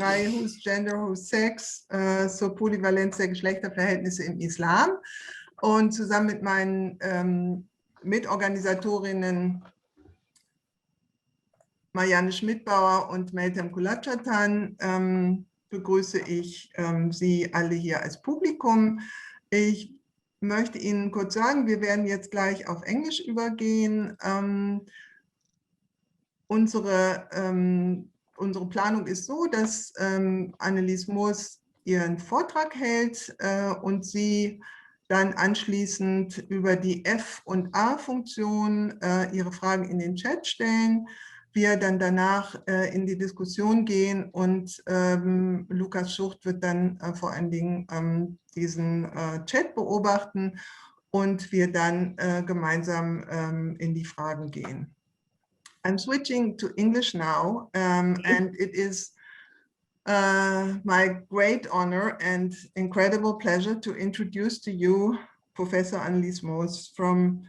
3, Who's Gender, Who's Sex, zur Polyvalenz der Geschlechterverhältnisse im Islam. Und zusammen mit meinen Mitorganisatorinnen Marianne Schmidbauer und Meltem Kulachatan begrüße ich Sie alle hier als Publikum. Ich möchte Ihnen kurz sagen, wir werden jetzt gleich auf Englisch übergehen. Unsere Planung ist so, dass Annelies Moors ihren Vortrag hält und sie dann anschließend über die F- und A-Funktion ihre Fragen in den Chat stellen. Wir dann danach in die Diskussion gehen und Lukas Schucht wird dann vor allen Dingen diesen Chat beobachten und wir dann gemeinsam in die Fragen gehen. I'm switching to English now, and it is my great honor and incredible pleasure to introduce to you Professor Annelies Moors from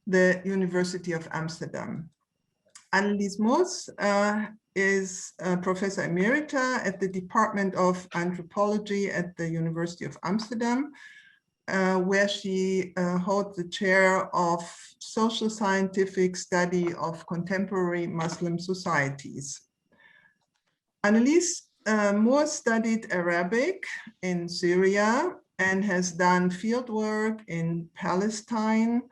the University of Amsterdam. Annelies Moors is a Professor Emerita at the Department of Anthropology at the University of Amsterdam, where she holds the chair of Social Scientific Study of Contemporary Muslim Societies. Annelies Moors studied Arabic in Syria and has done fieldwork in Palestine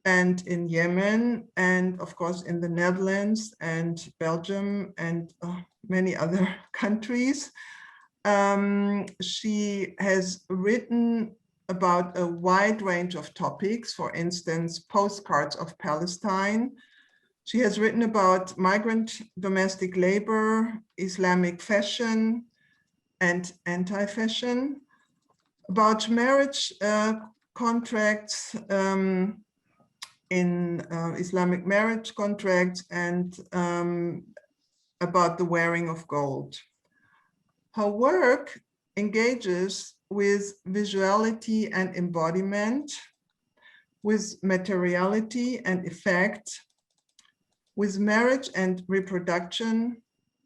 and in Yemen, and of course in the Netherlands and Belgium and many other countries. She has written about a wide range of topics, for instance, postcards of Palestine. She has written about migrant domestic labor, Islamic fashion, and anti-fashion, about marriage contracts in Islamic marriage contracts, and about the wearing of gold. Her work engages with visuality and embodiment, with materiality and effect, with marriage and reproduction,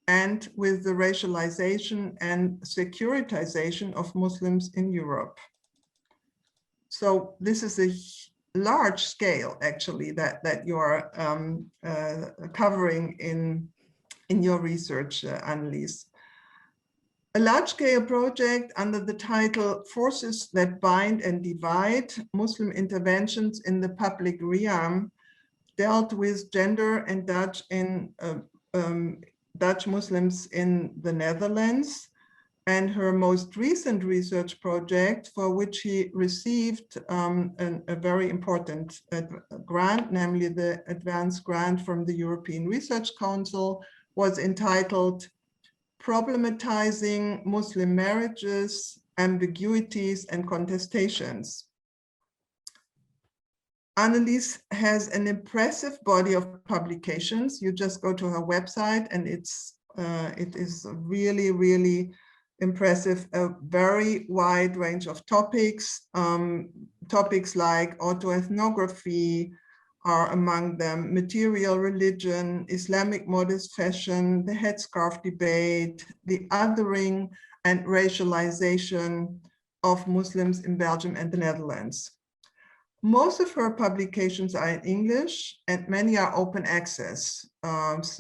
and with the racialization and securitization of Muslims in Europe. So this is a large scale, actually, that you are covering in your research, Annelies. A large-scale project under the title Forces That Bind and Divide, Muslim Interventions in the Public Realm, dealt with gender and Dutch Muslims in the Netherlands. And her most recent research project, for which she received a very important grant, namely the advanced grant from the European Research Council, was entitled Problematizing Muslim Marriages, Ambiguities and Contestations. Annelies has an impressive body of publications. You just go to her website and it is really, really impressive, a very wide range of topics. Topics like autoethnography are among them, material religion, Islamic modest fashion, the headscarf debate, the othering and racialization of Muslims in Belgium and the Netherlands. Most of her publications are in English and many are open access. Among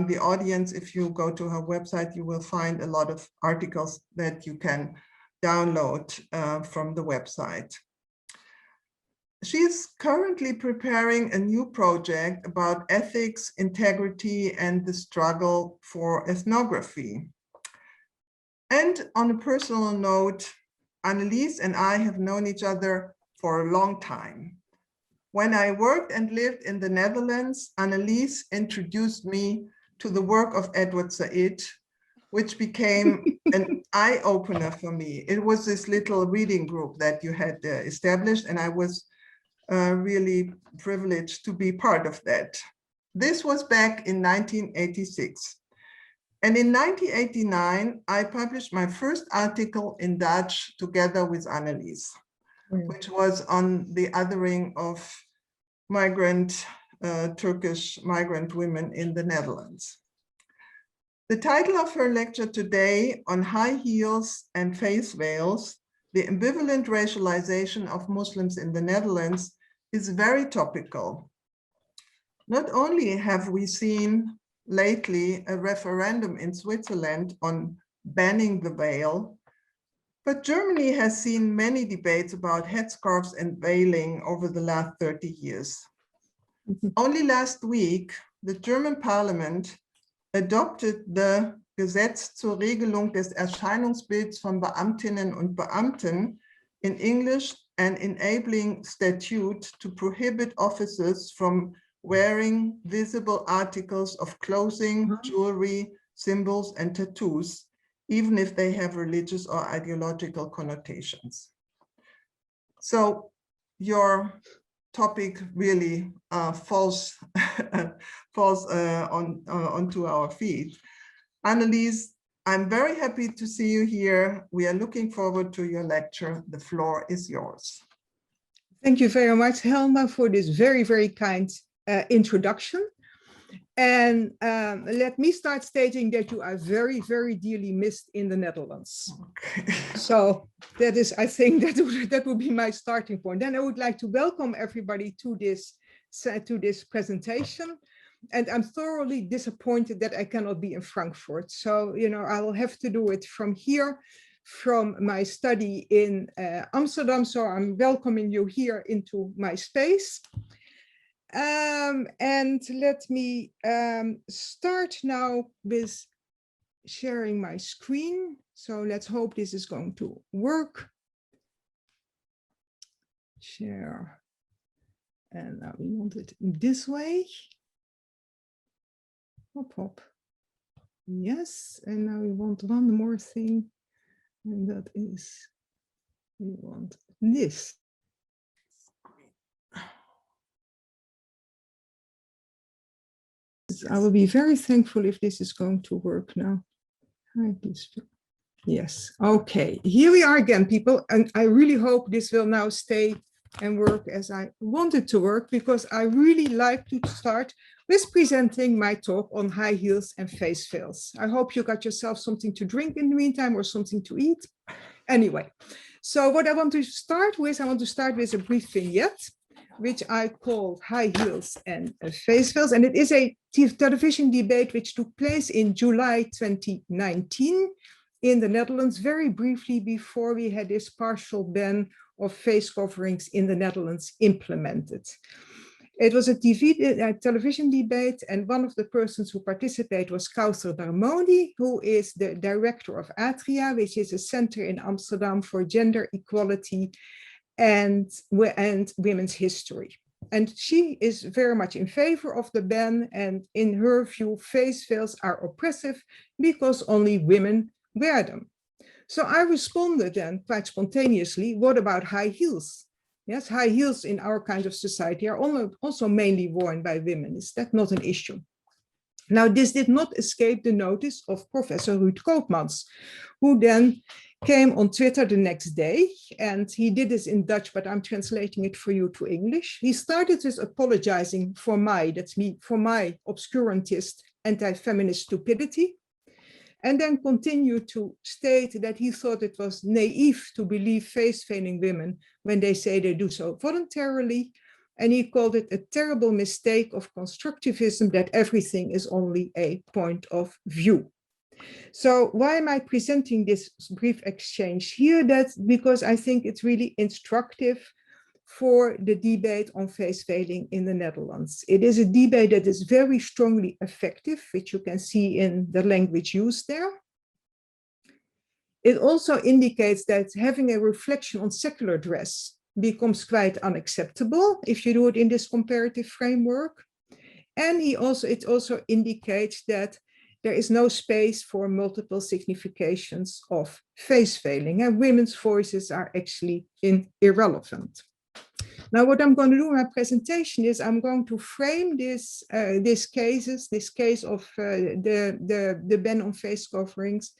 the audience, if you go to her website, you will find a lot of articles that you can download from the website. She is currently preparing a new project about ethics, integrity, and the struggle for ethnography. And on a personal note, Annelies and I have known each other for a long time. When I worked and lived in the Netherlands, Annelies introduced me to the work of Edward Said, which became an eye-opener for me. It was this little reading group that you had established, and I was really privileged to be part of that. This was back in 1986. And in 1989, I published my first article in Dutch together with Annelies, which was on the othering of Turkish migrant women in the Netherlands. The title of her lecture today, on high heels and face veils, the ambivalent racialization of Muslims in the Netherlands, is very topical. Not only have we seen lately a referendum in Switzerland on banning the veil, but Germany has seen many debates about headscarves and veiling over the last 30 years. Only last week, the German parliament adopted the Gesetz zur Regelung des Erscheinungsbilds von Beamtinnen und Beamten in English, an enabling statute to prohibit officers from wearing visible articles of clothing, jewelry, symbols, and tattoos, even if they have religious or ideological connotations. So your topic really falls onto our feet. Annelies, I'm very happy to see you here. We are looking forward to your lecture. The floor is yours. Thank you very much, Helma, for this very, very kind introduction. And let me start stating that you are very, very dearly missed in the Netherlands. Okay. So that is, I think that would be my starting point. Then I would like to welcome everybody to this presentation. And I'm thoroughly disappointed that I cannot be in Frankfurt. So, you know, I will have to do it from here, from my study in Amsterdam. So I'm welcoming you here into my space. And let me start now with sharing my screen. So let's hope this is going to work. Share. And now we want it this way. Hop, hop. Yes, and now we want one more thing. And that is, we want this. I will be very thankful if this is going to work now. Yes, okay, here we are again, people, and I really hope this will now stay and work as I want it to work, because I really like to start with presenting my talk on high heels and face veils. I hope you got yourself something to drink in the meantime or something to eat. Anyway, so what I want to start with, a brief vignette, which I call High Heels and Face Veils. And it is a television debate which took place in July 2019 in the Netherlands, very briefly before we had this partial ban of face coverings in the Netherlands implemented. It was a television debate, and one of the persons who participated was Kauthar Darmody, who is the director of Atria, which is a center in Amsterdam for gender equality and women's history. And she is very much in favor of the ban, and in her view, face veils are oppressive because only women wear them. So I responded then quite spontaneously, what about high heels? Yes, high heels in our kind of society are also mainly worn by women. Is that not an issue? Now, this did not escape the notice of Professor Ruud Koopmans, who then came on Twitter the next day, and he did this in Dutch, but I'm translating it for you to English. He started with apologizing for my obscurantist anti-feminist stupidity, and then continued to state that he thought it was naive to believe face-veiling women when they say they do so voluntarily. And he called it a terrible mistake of constructivism, that everything is only a point of view. So why am I presenting this brief exchange here? That's because I think it's really instructive for the debate on face veiling in the Netherlands. It is a debate that is very strongly affective, which you can see in the language used there. It also indicates that having a reflection on secular dress becomes quite unacceptable if you do it in this comparative framework. And it also indicates that there is no space for multiple significations of face veiling, and women's voices are actually irrelevant. Now, what I'm going to do in my presentation is I'm going to frame this case of the ban on face coverings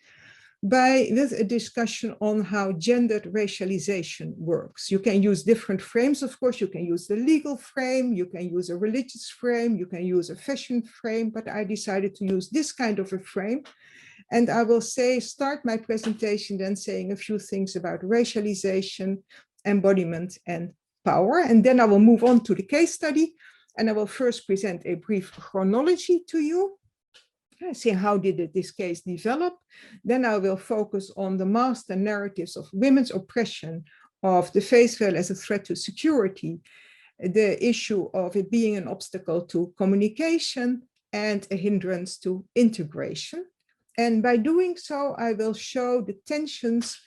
with a discussion on how gendered racialization works. You can use different frames, of course. You can use the legal frame, you can use a religious frame, you can use a fashion frame, but I decided to use this kind of a frame. And I will start my presentation then saying a few things about racialization, embodiment, and power. And then I will move on to the case study. And I will first present a brief chronology to you. See how did this case develop. Then I will focus on the master narratives of women's oppression, of the face veil as a threat to security, the issue of it being an obstacle to communication and a hindrance to integration. And by doing so, I will show the tensions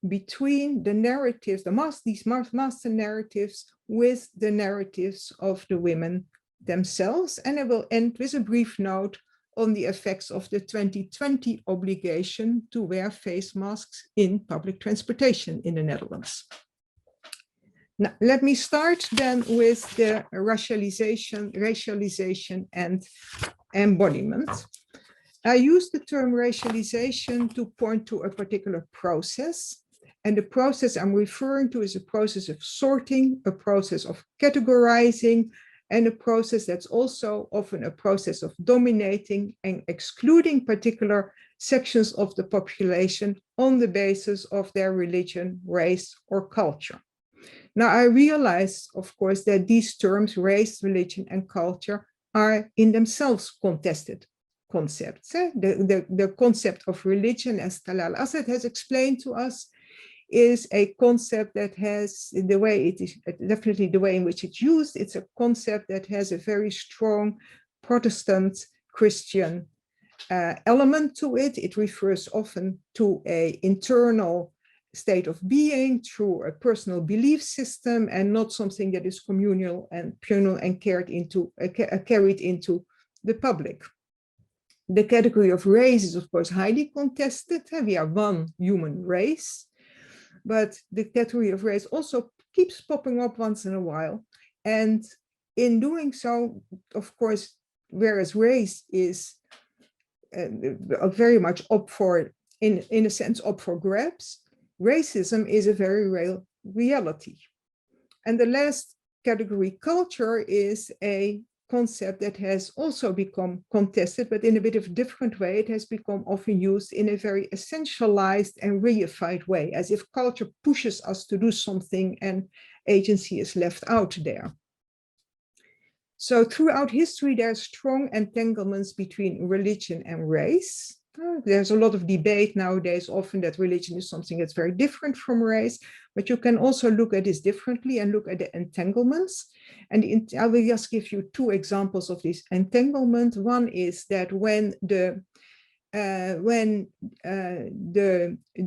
between the narratives, these master narratives, with the narratives of the women themselves. And I will end with a brief note on the effects of the 2020 obligation to wear face masks in public transportation in the Netherlands. Now, let me start then with the racialization and embodiment. I use the term racialization to point to a particular process. And the process I'm referring to is a process of sorting, a process of categorizing, and a process that's also often a process of dominating and excluding particular sections of the population on the basis of their religion, race, or culture. Now, I realize, of course, that these terms, race, religion, and culture, are in themselves contested concepts. The concept of religion, as Talal Asad has explained to us, is a concept that has the way it is, definitely the way in which it's used, it's a concept that has a very strong Protestant Christian element to it. It refers often to an internal state of being through a personal belief system and not something that is communal and carried into the public. The category of race is, of course, highly contested. We are one human race, but the category of race also keeps popping up once in a while. And in doing so, of course, whereas race is very much up for, in a sense, up for grabs, racism is a very real reality. And the last category, culture, is a concept that has also become contested, but in a bit of a different way. It has become often used in a very essentialized and reified way, as if culture pushes us to do something and agency is left out there. So throughout history, there are strong entanglements between religion and race. There's a lot of debate nowadays, often that religion is something that's very different from race, but you can also look at this differently and look at the entanglements. And I will just give you two examples of this entanglement. One is that when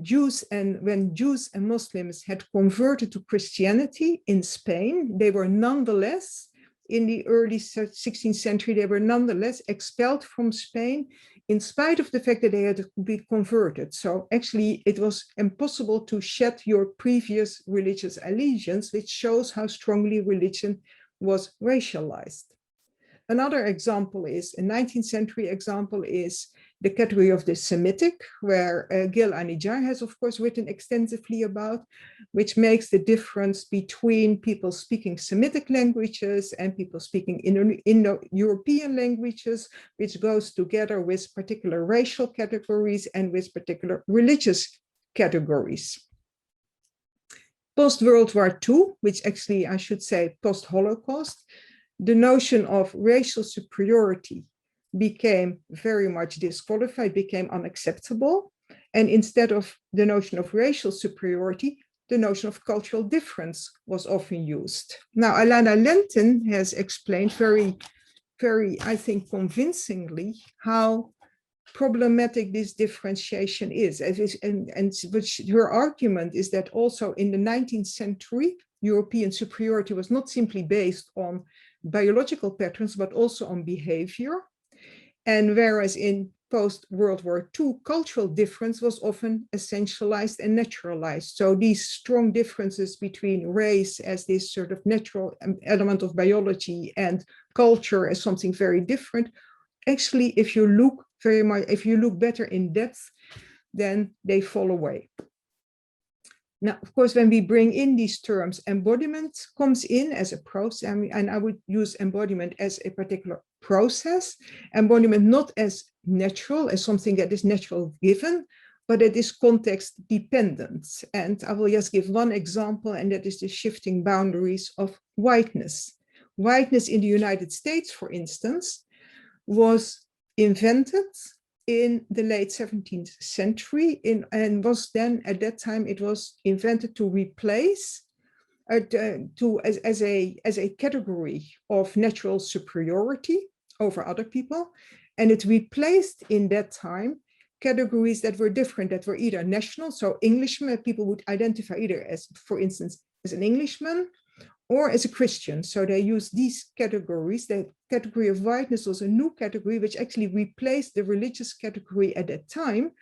Jews and Muslims had converted to Christianity in Spain, they were nonetheless, in the early 16th century, they were nonetheless expelled from Spain in spite of the fact that they had to be converted. So actually it was impossible to shed your previous religious allegiance, which shows how strongly religion was racialized. Another example is, a 19th century example is the category of the Semitic, where Gil Anidjar has, of course, written extensively about, which makes the difference between people speaking Semitic languages and people speaking Indo-European languages, which goes together with particular racial categories and with particular religious categories. Post-World War II, which actually I should say post-Holocaust, the notion of racial superiority became very much disqualified, became unacceptable. And instead of the notion of racial superiority, the notion of cultural difference was often used. Now, Alana Lenton has explained very, I think, convincingly how problematic this differentiation is. And which her argument is that also in the 19th century, European superiority was not simply based on biological patterns, but also on behavior. And whereas in post-World War II, cultural difference was often essentialized and naturalized. So these strong differences between race as this sort of natural element of biology and culture as something very different, actually, if you look better in depth, then they fall away. Now, of course, when we bring in these terms, embodiment comes in as a process, and I would use embodiment as a particular process, embodiment not as natural, as something that is natural given, but it is context dependent. And I will just give one example, and that is the shifting boundaries of whiteness. Whiteness in the United States, for instance, was invented in the late 17th century and was then, at that time, it was invented to replace as a category of natural superiority over other people. And it replaced in that time categories that were different, that were either national, so Englishmen, people would identify either as, for instance, as an Englishman or as a Christian. So they used these categories. The category of whiteness was a new category, which actually replaced the religious category at that time,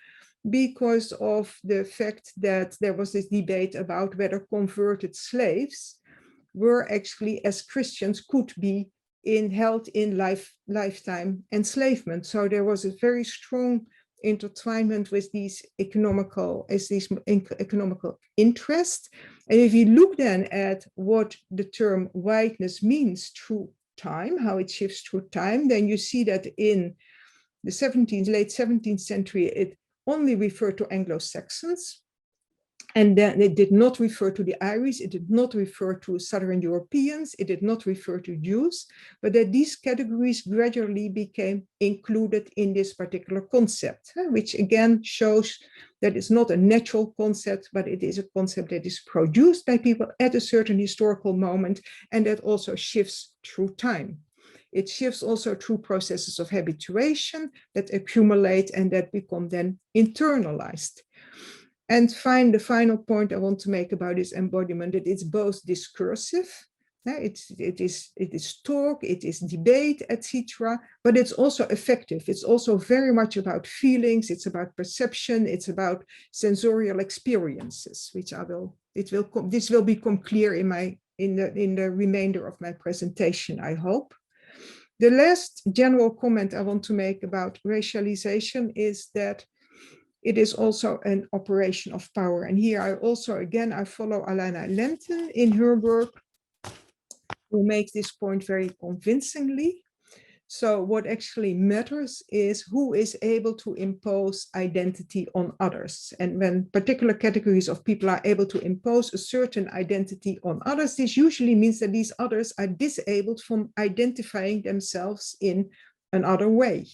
because of the fact that there was this debate about whether converted slaves were actually, as Christians, could be held in lifetime enslavement. So there was a very strong intertwinement with these economical interests. And if you look then at what the term whiteness means through time, how it shifts through time, then you see that in the late 17th century, it only referred to Anglo-Saxons. And then it did not refer to the Irish, it did not refer to Southern Europeans, it did not refer to Jews, but that these categories gradually became included in this particular concept, which again shows that it's not a natural concept, but it is a concept that is produced by people at a certain historical moment, and that also shifts through time. It shifts also through processes of habituation that accumulate and that become then internalized. And the final point I want to make about this embodiment, that it's both discursive, it is talk, it is debate, etc., but it's also affective. It's also very much about feelings, it's about perception, it's about sensorial experiences, which this will become clear in the remainder of my presentation, I hope. The last general comment I want to make about racialization is that it is also an operation of power. And here I also, again, I follow Alana Lenton in her work, who makes this point very convincingly. So what actually matters is who is able to impose identity on others. And when particular categories of people are able to impose a certain identity on others, this usually means that these others are disabled from identifying themselves in another way.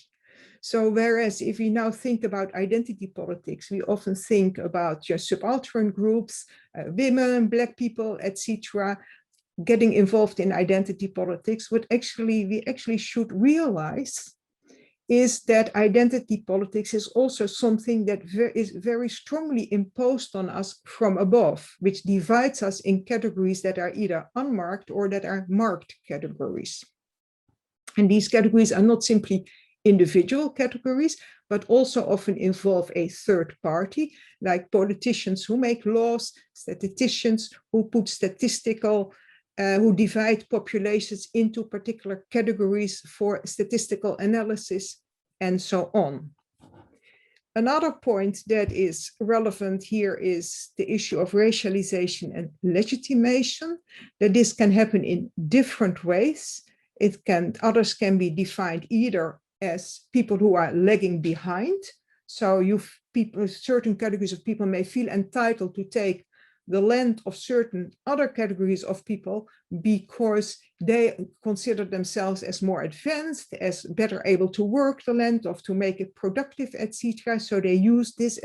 So whereas if we now think about identity politics, we often think about just subaltern groups, women, Black people, etc., getting involved in identity politics. What we actually should realize is that identity politics is also something that is very strongly imposed on us from above, which divides us in categories that are either unmarked or that are marked categories. And these categories are not simply individual categories, but also often involve a third party, like politicians who make laws, statisticians who put who divide populations into particular categories for statistical analysis, and so on. Another point that is relevant here is the issue of racialization and legitimation, that this can happen in different ways. Others can be defined either as people who are lagging behind. So certain categories of people may feel entitled to take the land of certain other categories of people because they consider themselves as more advanced, as better able to work the land, or to make it productive, etc. So they use these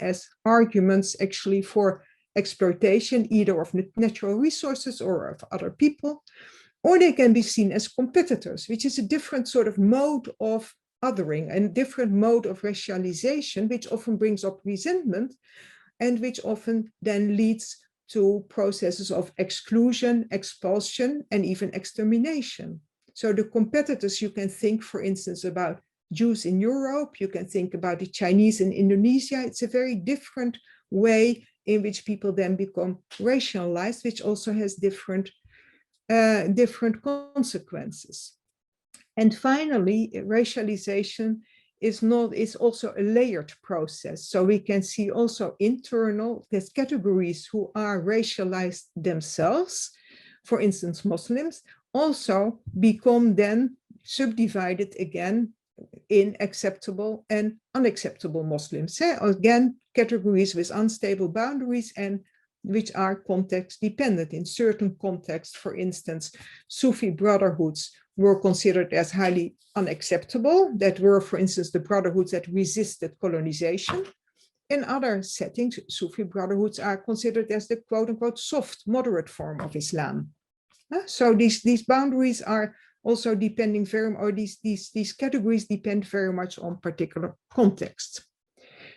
as arguments actually for exploitation, either of natural resources or of other people. Or they can be seen as competitors, which is a different sort of mode of othering, and different mode of racialization, which often brings up resentment, and which often then leads to processes of exclusion, expulsion, and even extermination. So the competitors, you can think, for instance, about Jews in Europe, you can think about the Chinese in Indonesia. It's a very different way in which people then become racialized, which also has different consequences. And finally, racialization is also a layered process. So we can see also internal, there's categories who are racialized themselves. For instance, Muslims also become then subdivided again in acceptable and unacceptable Muslims. Again, categories with unstable boundaries and which are context dependent. In certain contexts, for instance, Sufi brotherhoods were considered as highly unacceptable. That were, for instance, the brotherhoods that resisted colonization. In other settings, Sufi brotherhoods are considered as the quote-unquote soft, moderate form of Islam. So these boundaries are also depending very, or these categories depend very much on particular contexts.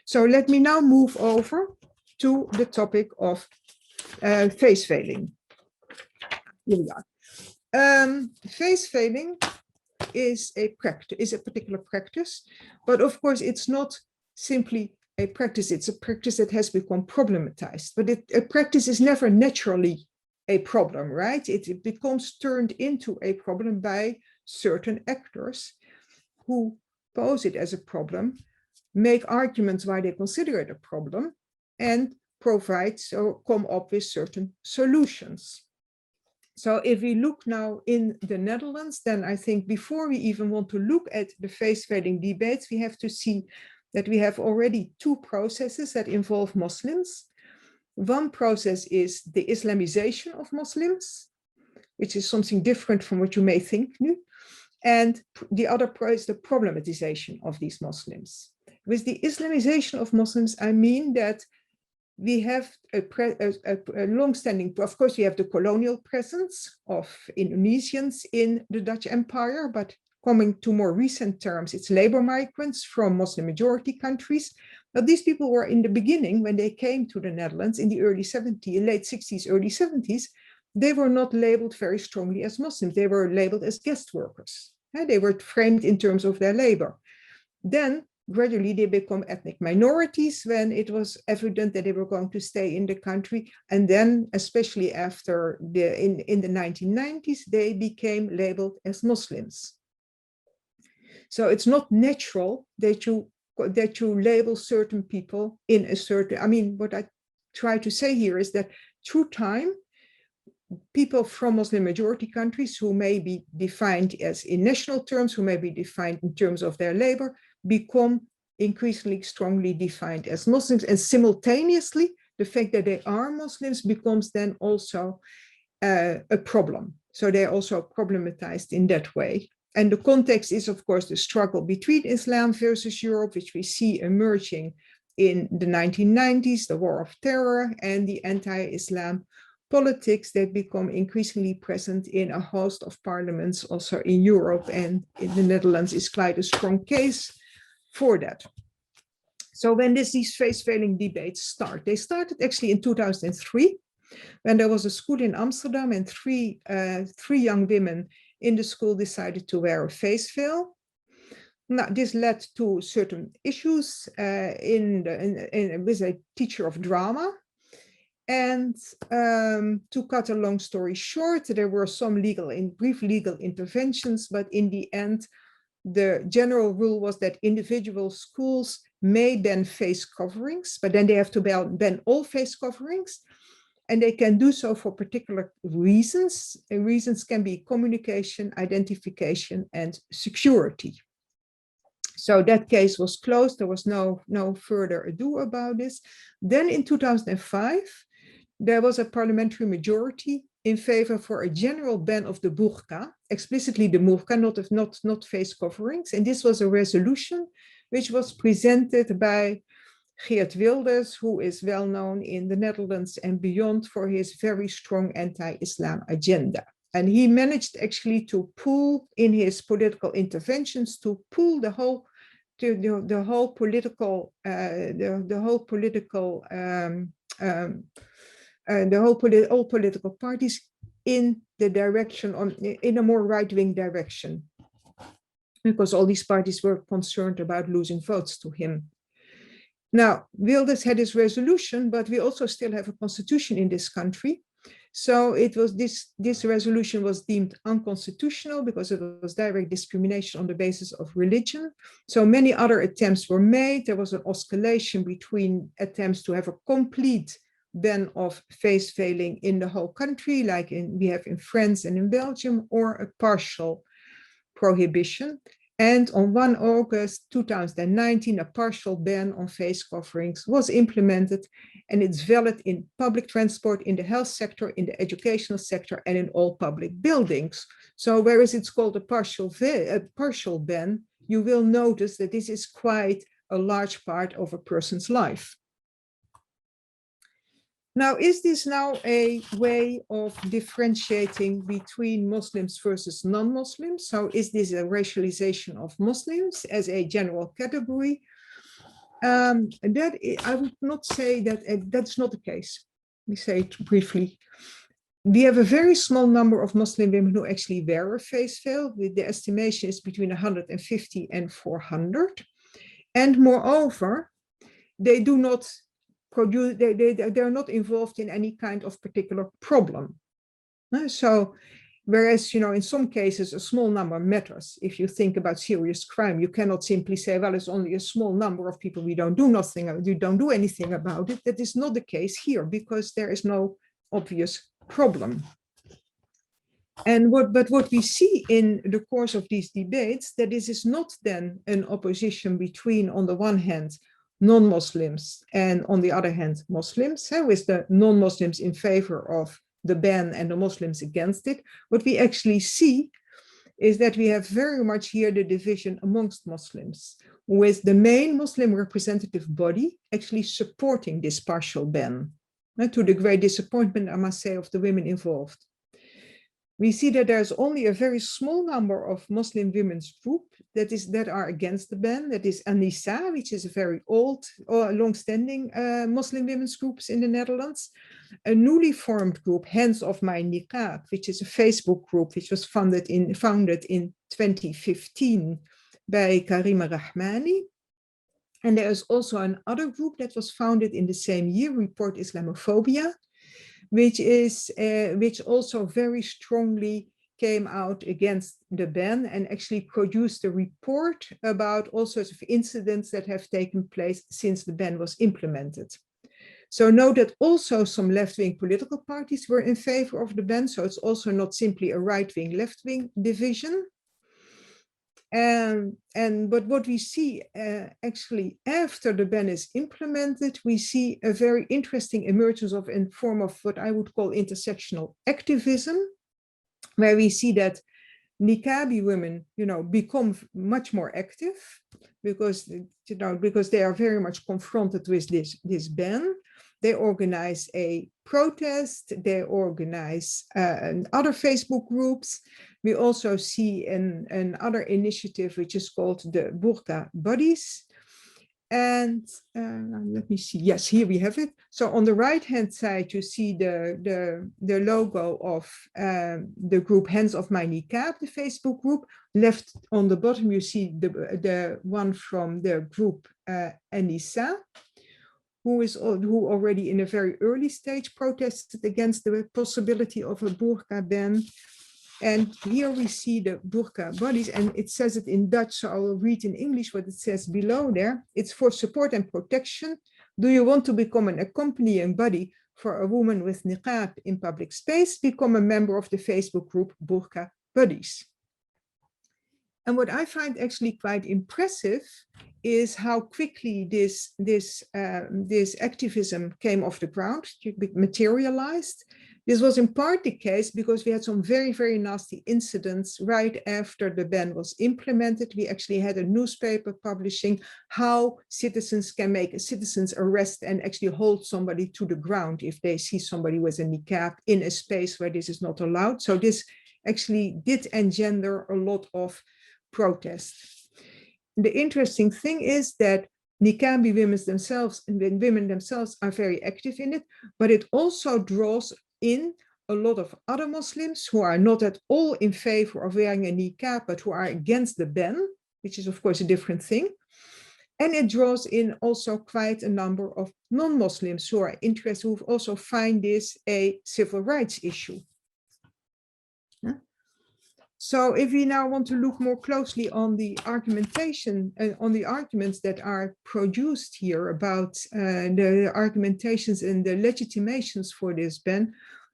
So let me now move over to the topic of face veiling. Here we are. Face veiling is a particular practice, but of course it's not simply a practice. It's a practice that has become problematized, but a practice is never naturally a problem, right? It becomes turned into a problem by certain actors who pose it as a problem, make arguments why they consider it a problem, and provide or come up with certain solutions. So if we look now in the Netherlands, then I think before we even want to look at the face veiling debates, we have to see that we have already two processes that involve Muslims. One process is the Islamization of Muslims, which is something different from what you may think now. And the other process is the problematization of these Muslims. With the Islamization of Muslims, I mean that we have a long-standing, of course, we have the colonial presence of Indonesians in the Dutch Empire, but coming to more recent terms, it's labor migrants from Muslim majority countries. But these people were in the beginning, when they came to the Netherlands in the late 60s, early 70s, they were not labeled very strongly as Muslims. They were labeled as guest workers. They were framed in terms of their labor. Then gradually they become ethnic minorities when it was evident that they were going to stay in the country. And then, especially after in the 1990s, they became labeled as Muslims. So it's not natural that you label certain people in a certain, I mean, what I try to say here is that through time, people from Muslim majority countries who may be defined as in national terms, who may be defined in terms of their labor, become increasingly strongly defined as Muslims. And simultaneously, the fact that they are Muslims becomes then also a problem. So they're also problematized in that way. And the context is, of course, the struggle between Islam versus Europe, which we see emerging in the 1990s, the war of terror, and the anti-Islam politics that become increasingly present in a host of parliaments also in Europe, and in the Netherlands is quite a strong case for that. So when these face veiling debates start, they started actually in 2003, when there was a school in Amsterdam and three young women in the school decided to wear a face veil. Now, this led to certain issues with a teacher of drama. And to cut a long story short, there were some brief legal interventions, but in the end, the general rule was that individual schools may ban face coverings, but then they have to ban all face coverings. And they can do so for particular reasons. And reasons can be communication, identification, and security. So that case was closed. There was no further ado about this. Then in 2005, there was a parliamentary majority in favor for a general ban of the burqa, explicitly the burqa, not face coverings. And this was a resolution which was presented by Geert Wilders, who is well known in the Netherlands and beyond for his very strong anti-Islam agenda. And he managed actually to pool in his political interventions, to pool all political parties in the direction in a more right-wing direction, because all these parties were concerned about losing votes to him. Now, Wilders had his resolution, but we also still have a constitution in this country. So it was this resolution was deemed unconstitutional because it was direct discrimination on the basis of religion. So many other attempts were made. There was an oscillation between attempts to have a complete ban of face veiling in the whole country, like we have in France and in Belgium, or a partial prohibition. And on 1 August 2019, a partial ban on face coverings was implemented, and it's valid in public transport, in the health sector, in the educational sector, and in all public buildings. So whereas it's called a partial ban, you will notice that this is quite a large part of a person's life. Now, is this now a way of differentiating between Muslims versus non-Muslims? So is this a racialization of Muslims as a general category? I would not say that that's not the case. Let me say it briefly. We have a very small number of Muslim women who actually wear a face veil. The estimation is between 150 and 400. And moreover, they do not produce, they're not involved in any kind of particular problem. So whereas, in some cases, a small number matters. If you think about serious crime, you cannot simply say, well, it's only a small number of people, we don't do anything about it. That is not the case here because there is no obvious problem. But what we see in the course of these debates, that this is not then an opposition between, on the one hand, non-Muslims and on the other hand, Muslims, with the non-Muslims in favor of the ban and the Muslims against it. What we actually see is that we have very much here the division amongst Muslims, with the main Muslim representative body actually supporting this partial ban, to the great disappointment, I must say, of the women involved. We see that there's only a very small number of Muslim women's group that are against the ban. That is An-Nisa, which is a very old or long-standing Muslim women's groups in the Netherlands. A newly formed group, Hands Off My Niqab, which is a Facebook group which was founded in 2015 by Karima Rahmani. And there is also another group that was founded in the same year, Report Islamophobia, which also very strongly came out against the ban and actually produced a report about all sorts of incidents that have taken place since the ban was implemented. So note that also some left-wing political parties were in favor of the ban, so it's also not simply a right-wing, left-wing division. But what we see actually after the ban is implemented, we see a very interesting emergence of a form of what I would call intersectional activism, where we see that niqabi women, become much more active because they are very much confronted with this ban. They organize a protest, they organize other Facebook groups. We also see another initiative which is called the Burqa Buddies. And let me see, yes, here we have it. So on the right-hand side, you see the logo of the group Hands Off My Niqab, the Facebook group. Left on the bottom, you see the one from the group An-Nisa, who already in a very early stage protested against the possibility of a burqa ban. And here we see the burqa bodies, and it says it in Dutch, so I will read in English what it says below there. It's for support and protection. Do you want to become an accompanying body for a woman with niqab in public space? Become a member of the Facebook group Burqa Buddies. And what I find actually quite impressive is how quickly this activism came off the ground, materialized. This was in part the case because we had some very, very nasty incidents right after the ban was implemented. We actually had a newspaper publishing how citizens can make a citizen's arrest and actually hold somebody to the ground if they see somebody with a niqab in a space where this is not allowed. So this actually did engender a lot of protest. The interesting thing is that niqabi women themselves are very active in it, but it also draws in a lot of other Muslims who are not at all in favor of wearing a niqab, but who are against the ban, which is of course a different thing. And it draws in also quite a number of non-Muslims who are interested, who also find this a civil rights issue. So if we now want to look more closely on the argumentation and on the arguments that are produced here about the argumentations and the legitimations for this ban,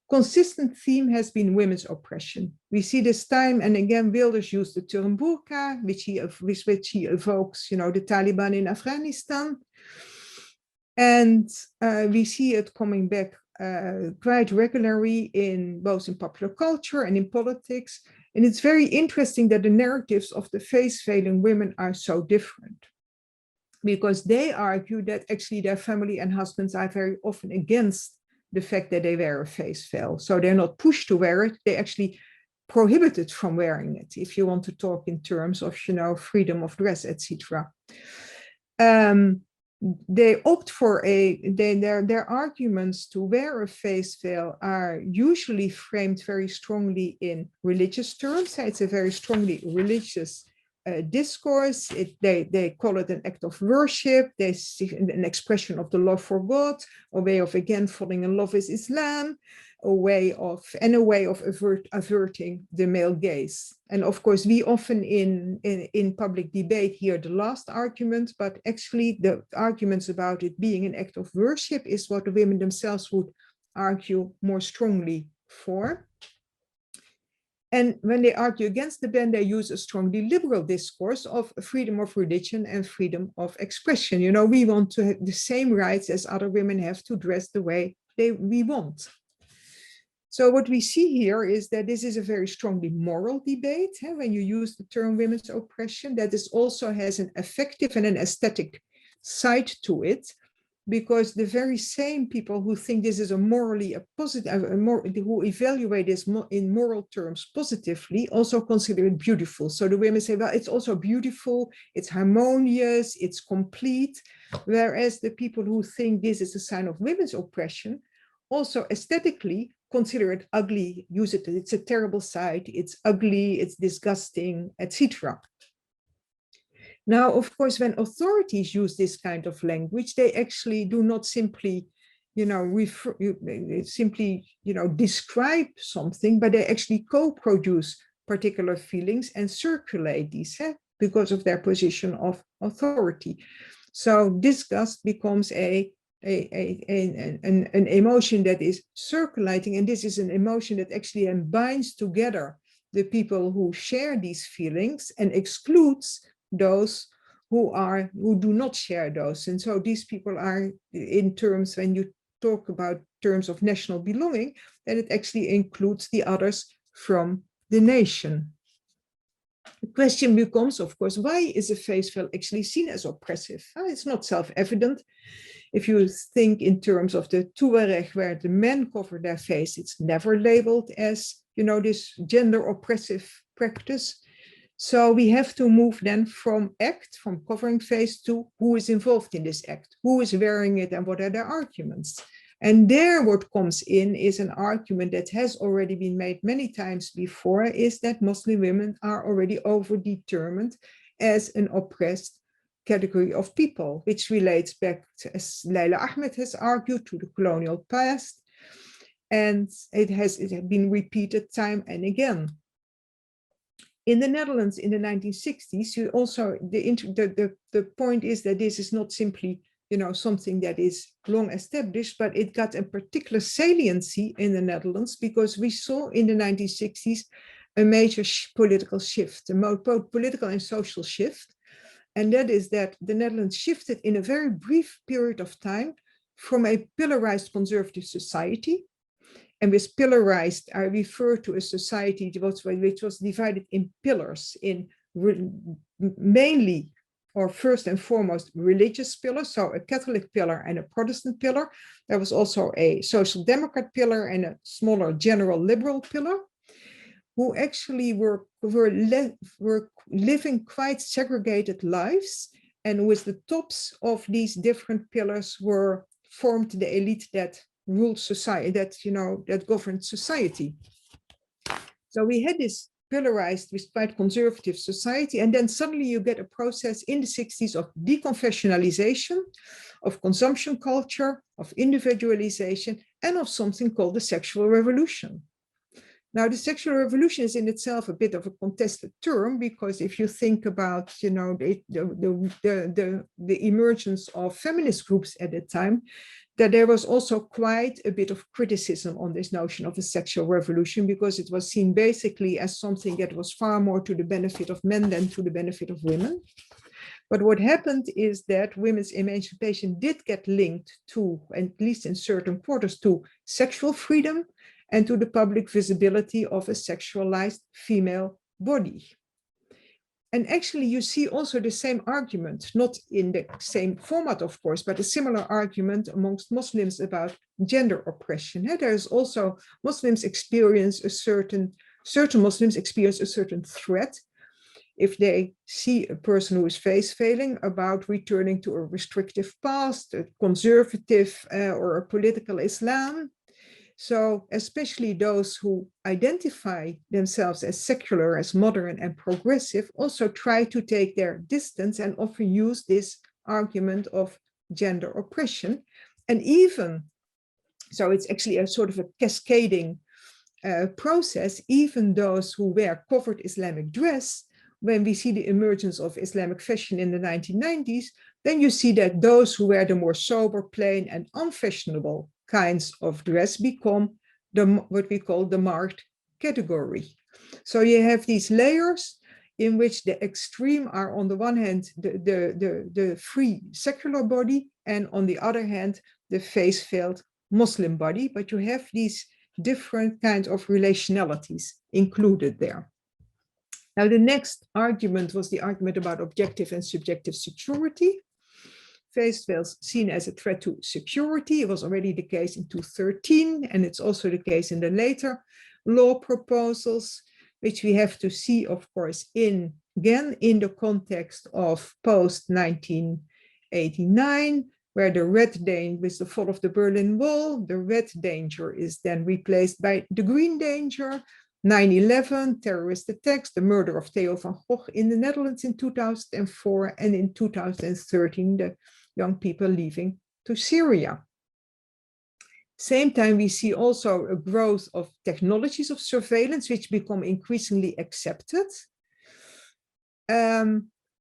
consistent theme has been women's oppression. We see this time and again, Wilders used the term burqa, with which he evokes, the Taliban in Afghanistan. And we see it coming back quite regularly in both in popular culture and in politics. And it's very interesting that the narratives of the face-veiling women are so different, because they argue that actually their family and husbands are very often against the fact that they wear a face veil. So they're not pushed to wear it, they actually prohibited from wearing it, if you want to talk in terms of, freedom of dress, etc. They opt for their arguments to wear a face veil are usually framed very strongly in religious terms. It's a very strongly religious discourse. They call it an act of worship. They see an expression of the love for God, a way of again falling in love with Islam, a way of averting the male gaze. And of course, we often in public debate hear the last argument, but actually the arguments about it being an act of worship is what the women themselves would argue more strongly for. And when they argue against the ban, they use a strongly liberal discourse of freedom of religion and freedom of expression. We want to have the same rights as other women have to dress the way we want. So what we see here is that this is a very strongly moral debate. When you use the term women's oppression, that this also has an affective and an aesthetic side to it, because the very same people who think this is a morally a positive, who evaluate this in moral terms positively, also consider it beautiful. So the women say, well, it's also beautiful, it's harmonious, it's complete. Whereas the people who think this is a sign of women's oppression, also aesthetically consider it ugly, use it, it's a terrible sight, it's ugly, it's disgusting, etc. Now, of course, when authorities use this kind of language, they actually do not simply, describe something, but they actually co-produce particular feelings and circulate these because of their position of authority. So disgust becomes an emotion that is circulating, and this is an emotion that actually binds together the people who share these feelings and excludes those who do not share those. And so these people are, in terms, when you talk about terms of national belonging, that it actually includes the others from the nation. The question becomes, of course, why is a face veil actually seen as oppressive? It's not self-evident. If you think in terms of the Tuareg, where the men cover their face, it's never labeled as, this gender oppressive practice. So we have to move then from covering face, to who is involved in this act, who is wearing it, and what are their arguments. And there what comes in is an argument that has already been made many times before, is that Muslim women are already overdetermined as an oppressed category of people, which relates back to, as Leila Ahmed has argued, to the colonial past. And it has been repeated time and again. In the Netherlands in the 1960s, you also, the point is that this is not simply, something that is long established, but it got a particular saliency in the Netherlands because we saw in the 1960s a major political shift, both political and social shift. And that is that the Netherlands shifted in a very brief period of time from a pillarized conservative society. And with pillarized, I refer to a society which was divided in pillars, in mainly, or first and foremost, religious pillars, so a Catholic pillar and a Protestant pillar. There was also a social democrat pillar and a smaller general liberal pillar, who actually were living quite segregated lives. And with the tops of these different pillars were formed the elite that ruled society, that governed society. So we had this pillarized with quite conservative society. And then suddenly you get a process in the 60s of deconfessionalization, of consumption culture, of individualization, and of something called the sexual revolution. Now, the sexual revolution is in itself a bit of a contested term, because if you think about, you know, the emergence of feminist groups at the time, that there was also quite a bit of criticism on this notion of a sexual revolution, because it was seen basically as something that was far more to the benefit of men than to the benefit of women. But what happened is that women's emancipation did get linked to, at least in certain quarters, to sexual freedom and to the public visibility of a sexualized female body. And actually, you see also the same argument, not in the same format, of course, but a similar argument amongst Muslims about gender oppression. There is also Muslims experience certain Muslims experience a certain threat if they see a person who is face failing about returning to a restrictive past, a conservative or a political Islam. So especially those who identify themselves as secular, as modern and progressive, also try to take their distance and often use this argument of gender oppression. And even, so it's actually a sort of a cascading process, even those who wear covered Islamic dress, when we see the emergence of Islamic fashion in the 1990s, then you see that those who wear the more sober, plain and unfashionable kinds of dress become what we call the marked category. So you have these layers in which the extreme are on the one hand the free secular body, and on the other hand the face-veiled Muslim body, but you have these different kinds of relationalities included there. Now the next argument was the argument about objective and subjective security. Face veils seen as a threat to security. It was already the case in 2013, and it's also the case in the later law proposals, which we have to see, of course, again in the context of post-1989, where the red danger, with the fall of the Berlin Wall, the red danger is then replaced by the green danger. 9/11, terrorist attacks, the murder of Theo van Gogh in the Netherlands in 2004, and in 2013, the young people leaving to Syria. Same time, we see also a growth of technologies of surveillance, which become increasingly accepted.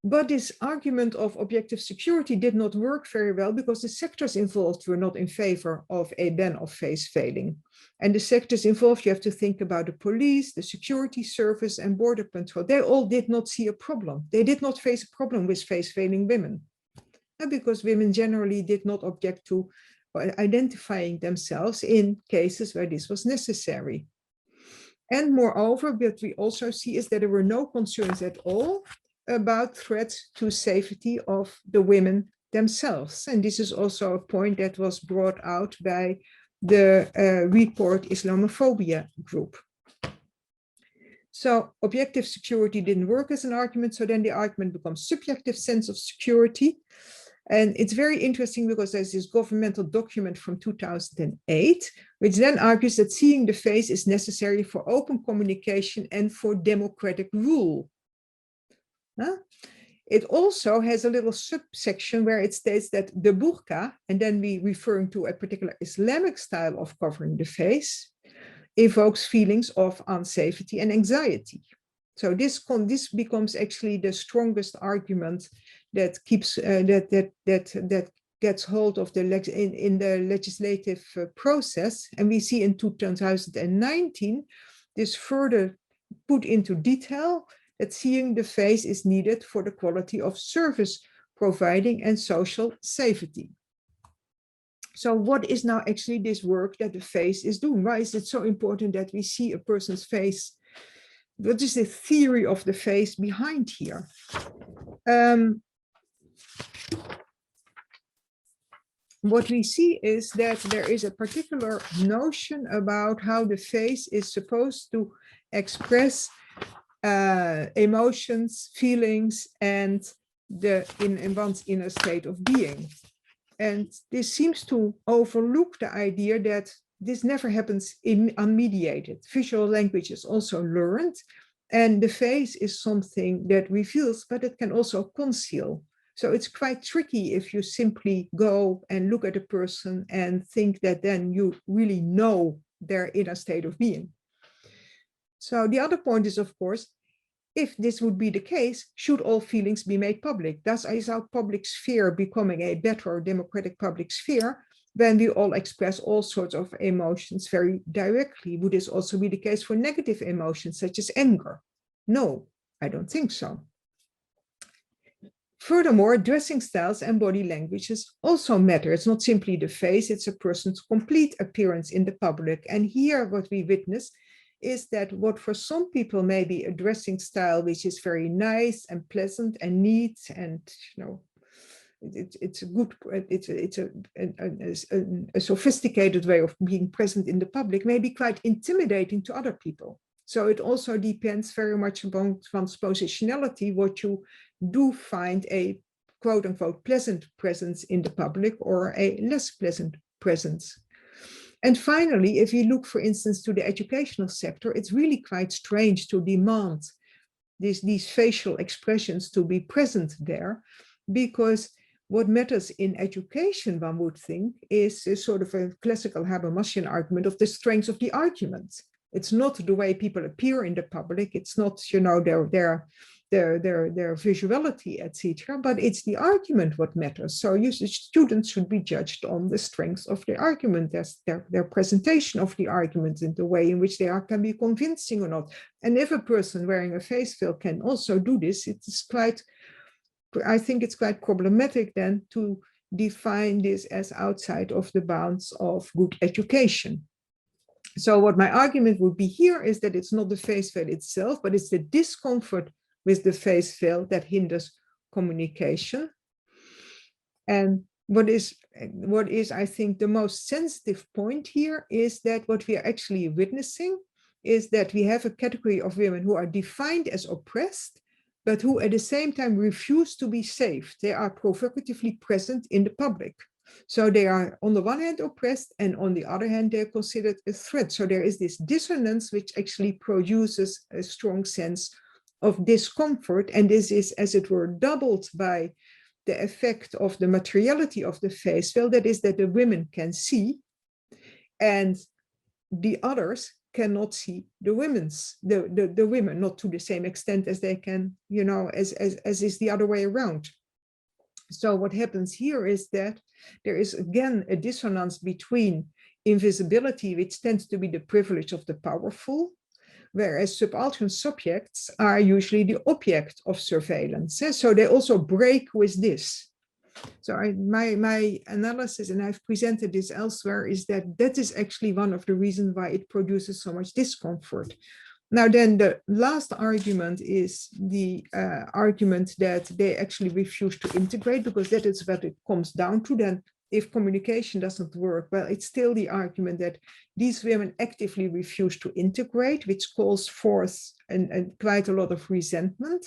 But this argument of objective security did not work very well, because the sectors involved were not in favor of a ban of face veiling. And the sectors involved, you have to think about the police, the security service, and border control. They all did not see a problem. They did not face a problem with face veiling women, because women generally did not object to identifying themselves in cases where this was necessary. And moreover, what we also see is that there were no concerns at all about threats to safety of the women themselves. And this is also a point that was brought out by the report Islamophobia group. So objective security didn't work as an argument. So then the argument becomes subjective sense of security. And it's very interesting because there's this governmental document from 2008, which then argues that seeing the face is necessary for open communication and for democratic rule. It also has a little subsection where it states that the burqa, and then we referring to a particular Islamic style of covering the face, evokes feelings of unsafety and anxiety. So this becomes actually the strongest argument that keeps that gets hold of in the legislative process. And we see in 2019 this further put into detail, that seeing the face is needed for the quality of service providing and social safety. So what is now actually this work that the face is doing? Why is it so important that we see a person's face? What is the theory of the face behind here? What we see is that there is a particular notion about how the face is supposed to express emotions, feelings, and in one's inner state of being. And this seems to overlook the idea that this never happens unmediated. Visual language is also learned, And the face is something that reveals, but it can also conceal. So it's quite tricky if you simply go and look at a person and think that then you really know their inner state of being. So the other point is, of course, if this would be the case, should all feelings be made public? Thus, is our public sphere becoming a better democratic public sphere when we all express all sorts of emotions very directly? Would this also be the case for negative emotions such as anger? No, I don't think so. Furthermore, dressing styles and body languages also matter. It's not simply the face, it's a person's complete appearance in the public. And here what we witness is that what for some people may be a dressing style which is very nice and pleasant and neat, and it's a good, it's a sophisticated way of being present in the public, may be quite intimidating to other people. So it also depends very much upon one's positionality, what you do find a quote unquote pleasant presence in the public or a less pleasant presence. And finally, if you look, for instance, to the educational sector, it's really quite strange to demand these facial expressions to be present there, because what matters in education, one would think, is a sort of a classical Habermasian argument of the strength of the argument. It's not the way people appear in the public. It's not, their visuality, etc. But it's the argument what matters. So students should be judged on the strength of the argument, their presentation of the argument, and the way in which they can be convincing or not. And if a person wearing a face veil can also do this, I think it's quite problematic then to define this as outside of the bounds of good education. So what my argument would be here is that it's not the face veil itself, but it's the discomfort with the face veil that hinders communication. And what is, I think, the most sensitive point here is that what we are actually witnessing is that we have a category of women who are defined as oppressed, but who at the same time refuse to be saved. They are provocatively present in the public. So they are on the one hand oppressed, and on the other hand, they're considered a threat. So there is this dissonance which actually produces a strong sense of discomfort. And this is, as it were, doubled by the effect of the materiality of the face veil. That is, that the women can see, and the others cannot see the women, not to the same extent as they can, as is the other way around. So what happens here is that there is again a dissonance between invisibility, which tends to be the privilege of the powerful, whereas subaltern subjects are usually the object of surveillance. So they also break with this. So my analysis, and I've presented this elsewhere, is that is actually one of the reasons why it produces so much discomfort. Now then, the last argument is the argument that they actually refuse to integrate, because that is what it comes down to. Then if communication doesn't work, well, it's still the argument that these women actively refuse to integrate, which calls forth quite a lot of resentment.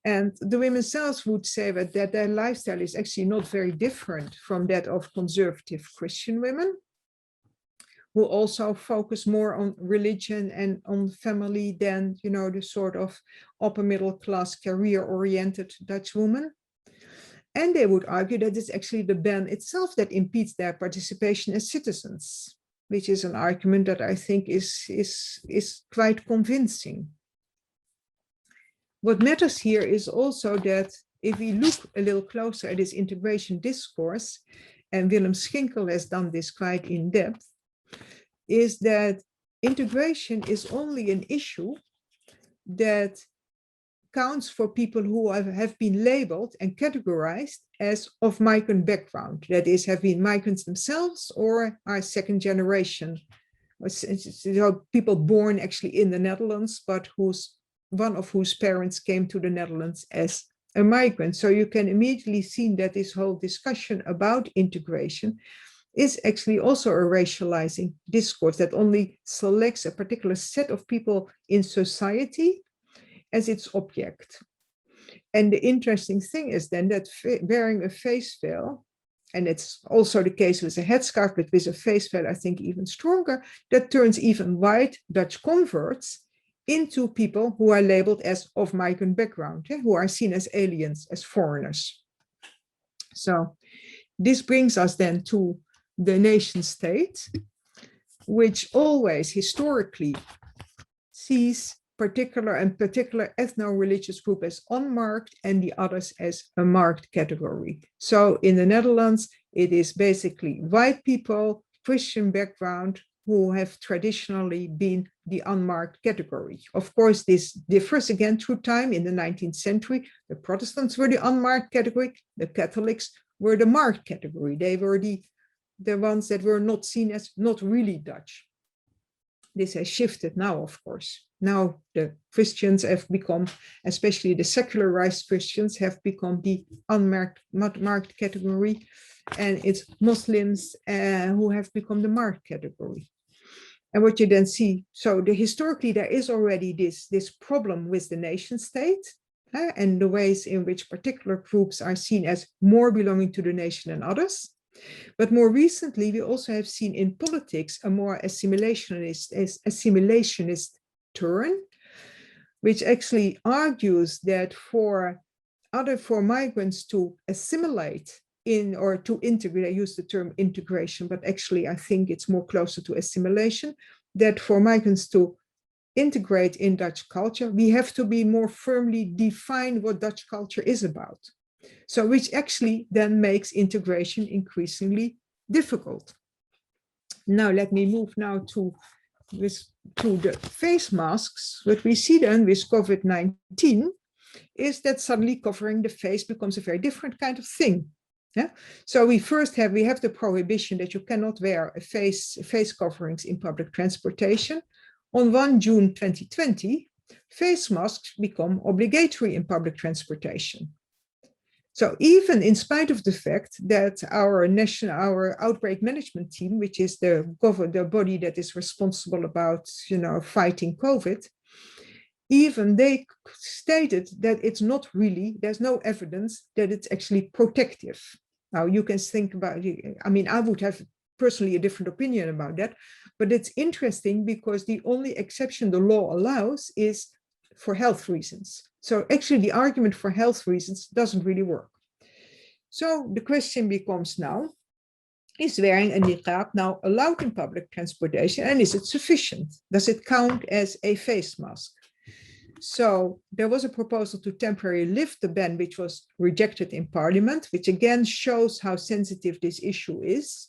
And the women themselves would say that their lifestyle is actually not very different from that of conservative Christian women, who also focus more on religion and on family than, the sort of upper middle class career-oriented Dutch woman. And they would argue that it's actually the ban itself that impedes their participation as citizens, which is an argument that I think is quite convincing. What matters here is also that if we look a little closer at this integration discourse, and Willem Schinkel has done this quite in depth, is that integration is only an issue that counts for people who have been labeled and categorized as of migrant background, that is, have been migrants themselves or are second generation, people born actually in the Netherlands, but one of whose parents came to the Netherlands as a migrant. So you can immediately see that this whole discussion about integration is actually also a racializing discourse that only selects a particular set of people in society as its object. And the interesting thing is then that wearing a face veil, and it's also the case with a headscarf, but with a face veil, I think even stronger, that turns even white Dutch converts into people who are labeled as of migrant background, who are seen as aliens, as foreigners. So this brings us then to the nation state, which always historically sees particular ethno-religious group as unmarked and the others as a marked category. So in the Netherlands, it is basically white people, Christian background, who have traditionally been the unmarked category. Of course, this differs again through time. In the 19th century, the Protestants were the unmarked category, the Catholics were the marked category. They were the ones that were not seen as not really Dutch. This has shifted now, of course. Now the Christians have become, especially the secularized Christians, have become the unmarked category, and it's Muslims who have become the marked category. And what you then see, so historically there is already this problem with the nation state and the ways in which particular groups are seen as more belonging to the nation than others. But more recently, we also have seen in politics a more assimilationist turn, which actually argues that for migrants to assimilate in or to integrate, I use the term integration, but actually I think it's more closer to assimilation, that for migrants to integrate in Dutch culture, we have to be more firmly define what Dutch culture is about. So which actually then makes integration increasingly difficult. Now let me move now to the face masks. What we see then with COVID-19 is that suddenly covering the face becomes a very different kind of thing. Yeah. So we have the prohibition that you cannot wear a face coverings in public transportation. On 1 June 2020, face masks become obligatory in public transportation. So even in spite of the fact that our outbreak management team, which is the body that is responsible about fighting COVID, even they stated that it's not really, there's no evidence that it's actually protective. Now you can think about, I would have personally a different opinion about that, but it's interesting because the only exception the law allows is for health reasons. So actually the argument for health reasons doesn't really work. So the question becomes now, is wearing a niqab now allowed in public transportation, and is it sufficient? Does it count as a face mask? So there was a proposal to temporarily lift the ban, which was rejected in Parliament, which again shows how sensitive this issue is.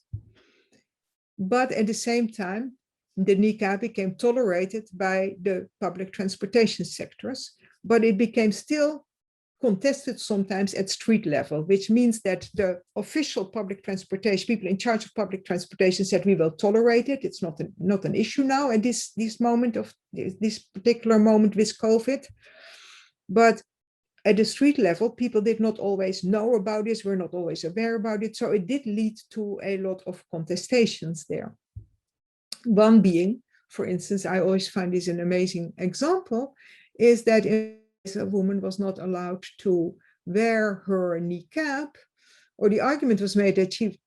But at the same time, the niqab became tolerated by the public transportation sectors, but it became still contested sometimes at street level, which means that the official public transportation, people in charge of public transportation said, we will tolerate it. It's not an issue now at this particular moment with COVID. But at the street level, people did not always know about this, were not always aware about it. So it did lead to a lot of contestations there. One being, for instance, I always find this an amazing example, is that a woman was not allowed to wear her niqab, or the argument was made that it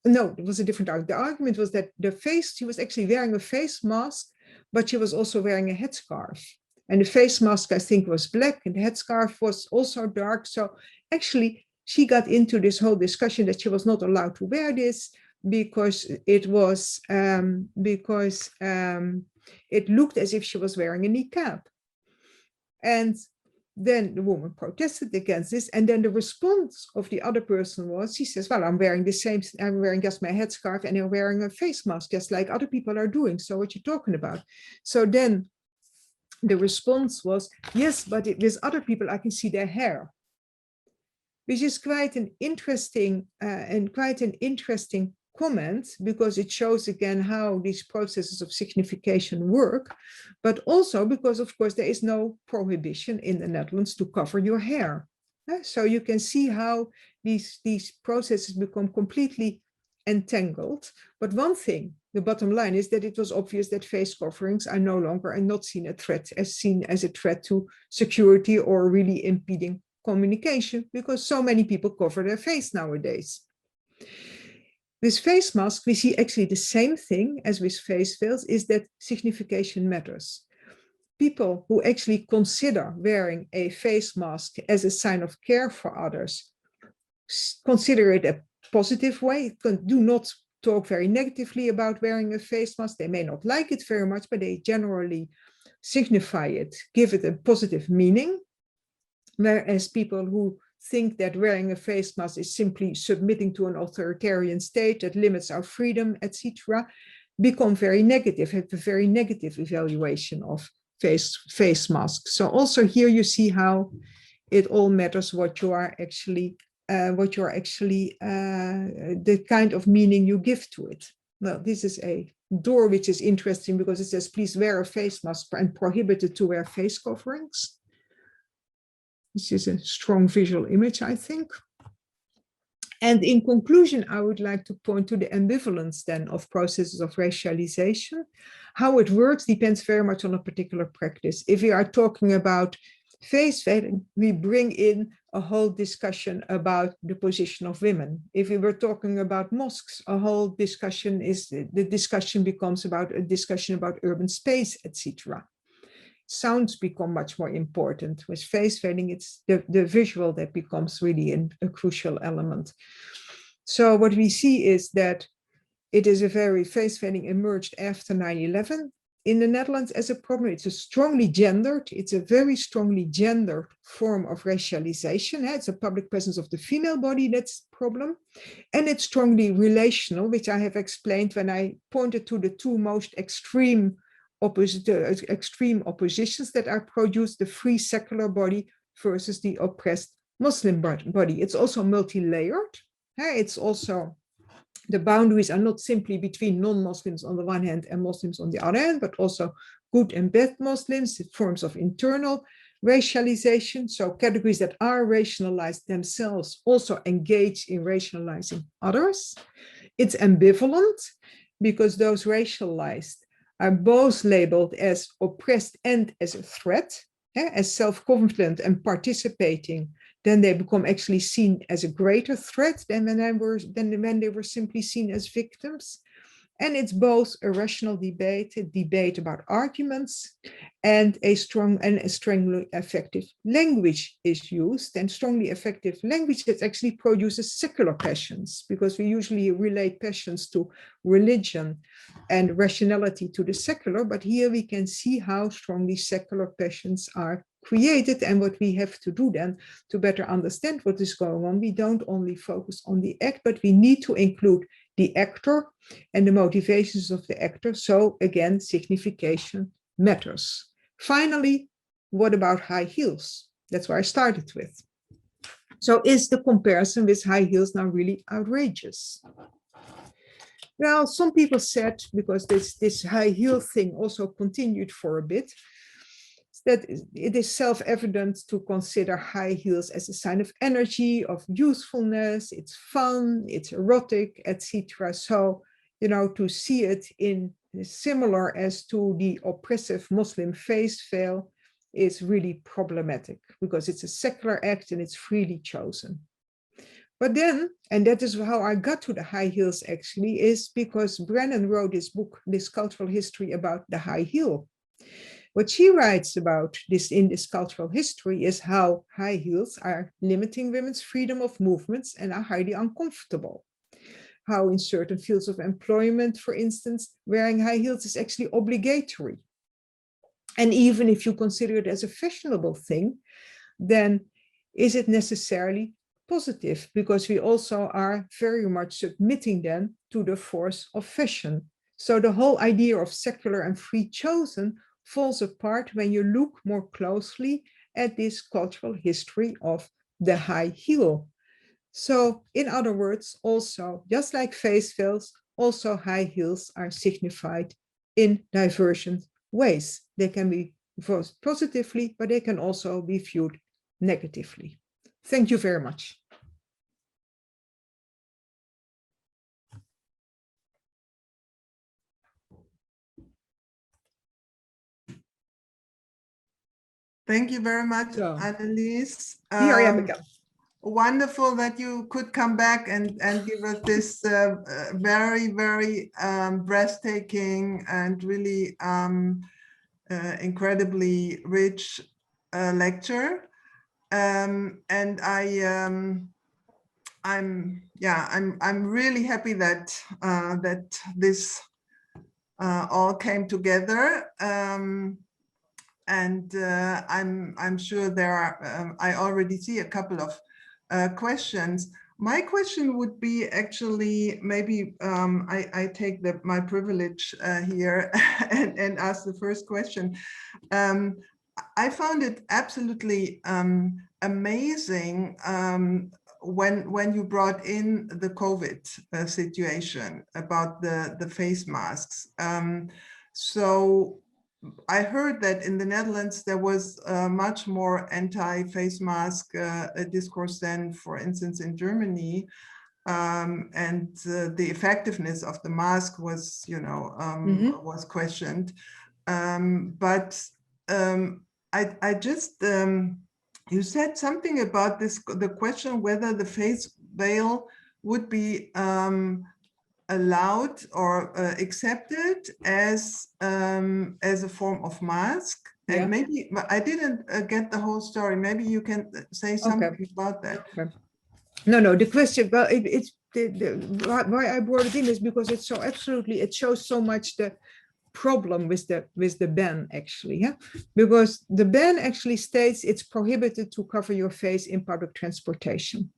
was a different argument. The argument was that she was actually wearing a face mask, but she was also wearing a headscarf. And the face mask, I think, was black, and the headscarf was also dark. So actually, she got into this whole discussion that she was not allowed to wear this because it looked as if she was wearing a niqab. And then the woman protested against this, and then the response of the other person was, she says, well, I'm wearing just my headscarf and I'm wearing a face mask, just like other people are doing. So what you're talking about? So then the response was, yes, but with other people, I can see their hair, which is quite an interesting comment, because it shows again how these processes of signification work, but also because, of course, there is no prohibition in the Netherlands to cover your hair. So you can see how these processes become completely entangled. But one thing, the bottom line is that it was obvious that face coverings are no longer and not seen as a threat to security or really impeding communication, because so many people cover their face nowadays. With face masks, we see actually the same thing as with face veils, is that signification matters. people who actually consider wearing a face mask as a sign of care for others consider it a positive way, do not talk very negatively about wearing a face mask. They may not like it very much, but they generally signify it, give it a positive meaning. Whereas people who think that wearing a face mask is simply submitting to an authoritarian state that limits our freedom, etc., become very negative, have a very negative evaluation of face masks. So also here you see how it all matters what you are actually, the kind of meaning you give to it. Well, this is a door which is interesting because it says, please wear a face mask and prohibited to wear face coverings. This is a strong visual image, I think. And in conclusion, I would like to point to the ambivalence then of processes of racialization. How it works depends very much on a particular practice. If we are talking about face veiling, we bring in a whole discussion about the position of women. If we were talking about mosques, a whole discussion the discussion becomes about a discussion about urban space, etc. Sounds become much more important. With face veiling, it's the visual that becomes really a crucial element. So what we see is that it is a very face veiling emerged after 9/11 in the Netherlands as a problem. It's a strongly gendered, it's a very strongly gendered form of racialization. It's a public presence of the female body that's a problem. And it's strongly relational, which I have explained when I pointed to the two most extreme oppositions that are produced, the free secular body versus the oppressed Muslim body. It's also multi-layered. It's also, the boundaries are not simply between non-Muslims on the one hand and Muslims on the other hand, but also good and bad Muslims, forms of internal racialization. So categories that are racialized themselves also engage in racializing others. It's ambivalent because those racialized are both labeled as oppressed and as a threat, as self-confident and participating, then they become actually seen as a greater threat than when they were simply seen as victims. And it's both a rational debate, a debate about arguments, and a strongly effective language is used, and strongly effective language that actually produces secular passions, because we usually relate passions to religion and rationality to the secular, but here we can see how strongly secular passions are created and what we have to do then to better understand what is going on. We don't only focus on the act, but we need to include the actor and the motivations of the actor. So again, signification matters. Finally, what about high heels? That's where I started with. So is the comparison with high heels now really outrageous? Well, some people said, because this high heel thing also continued for a bit, that it is self-evident to consider high heels as a sign of energy, of usefulness, it's fun, it's erotic, etc. So, to see it in similar as to the oppressive Muslim face veil is really problematic because it's a secular act and it's freely chosen. But then, and that is how I got to the high heels actually, is because Brennan wrote this book, this cultural history about the high heel. What she writes about this in this cultural history is how high heels are limiting women's freedom of movements and are highly uncomfortable. How in certain fields of employment, for instance, wearing high heels is actually obligatory. And even if you consider it as a fashionable thing, then is it necessarily positive? Because we also are very much submitting then to the force of fashion. So the whole idea of secular and free chosen falls apart when you look more closely at this cultural history of the high heel. So in other words, also, just like face veils, also high heels are signified in divergent ways. They can be viewed positively, but they can also be viewed negatively. Thank you very much. Thank you very much, Annelies. Here I am again. Wonderful that you could come back and give us this very, very breathtaking and really incredibly rich lecture. And I'm really happy that that this all came together. And I'm sure there are. I already see a couple of questions. My question would be actually maybe I take my privilege here and ask the first question. I found it absolutely amazing when you brought in the COVID situation about the face masks. So I heard that in the Netherlands there was much more anti-face mask discourse than, for instance, in Germany. And the effectiveness of the mask was, you know, was questioned. But I just, you said something about this, the question whether the face veil would be allowed or accepted as a form of mask. And Yeah. maybe I didn't get the whole story. Maybe you can say something about that. Okay. No, the question, well, it's why I brought it in is because it's so absolutely, it shows so much the problem with the ban actually, yeah, because the ban actually states it's prohibited to cover your face in public transportation,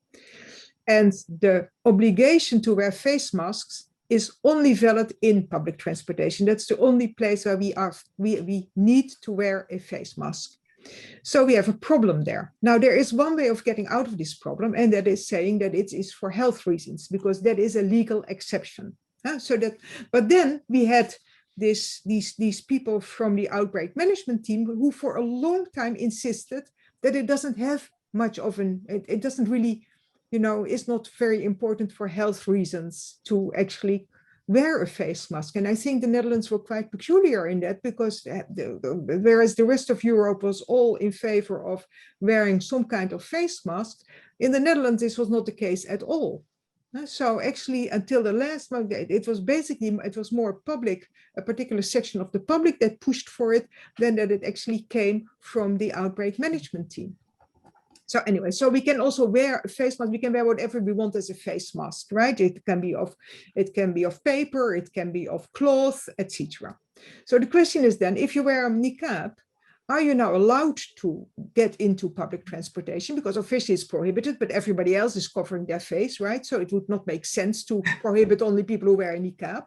and the obligation to wear face masks is only valid in public transportation. That's the only place where we need to wear a face mask. So we have a problem there. Now, there is one way of getting out of this problem, and that is saying that it is for health reasons, because that is a legal exception. But then we had these people from the outbreak management team who for a long time insisted that it doesn't have much of it doesn't really, you know, it's not very important for health reasons to actually wear a face mask. And I think the Netherlands were quite peculiar in that, because whereas the rest of Europe was all in favor of wearing some kind of face mask, in the Netherlands, this was not the case at all. So actually, until the last month, it was more public, a particular section of the public that pushed for it, than that it actually came from the outbreak management team. So anyway, so we can also wear a face mask. We can wear whatever we want as a face mask, right? It can be of paper, it can be of cloth, etc. So the question is then, if you wear a niqab, are you now allowed to get into public transportation? Because officially it's prohibited, but everybody else is covering their face, right? So it would not make sense to prohibit only people who wear a niqab.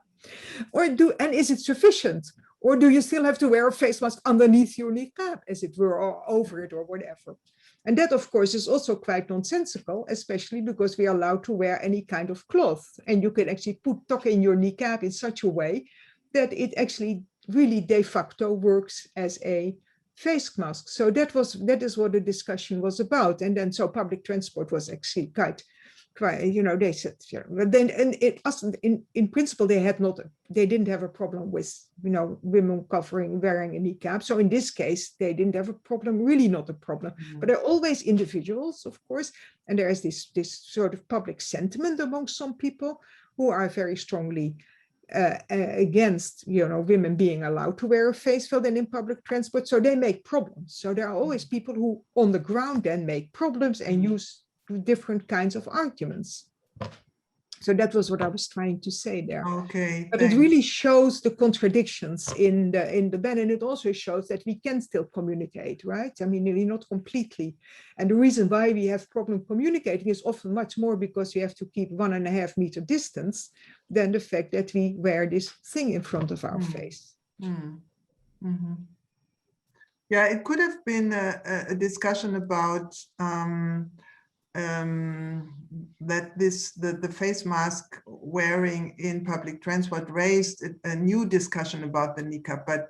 And is it sufficient? Or do you still have to wear a face mask underneath your niqab, as it were, or over it, or whatever? And that, of course, is also quite nonsensical, especially because we are allowed to wear any kind of cloth. And you can actually tuck in your niqab in such a way that it actually really de facto works as a face mask. So that is what the discussion was about. And then so public transport was actually quite, you know, they said, yeah. But then, and it in principle, they didn't have a problem with, you know, women wearing a niqab. So in this case, they didn't have a problem, really not a problem. But they're always individuals, of course. And there is this sort of public sentiment among some people who are very strongly against, you know, women being allowed to wear a face veil in public transport. So they make problems. So there are always people who on the ground then make problems and use different kinds of arguments. So that was what I was trying to say there. Okay, but thanks. it really shows the contradictions in the ban, and it also shows that we can still communicate, right? I mean, we're not completely. And the reason why we have problem communicating is often much more because we have to keep 1.5 meter distance than the fact that we wear this thing in front of our face. Yeah, it could have been a discussion about that the face mask wearing in public transport raised a new discussion about the niqab, but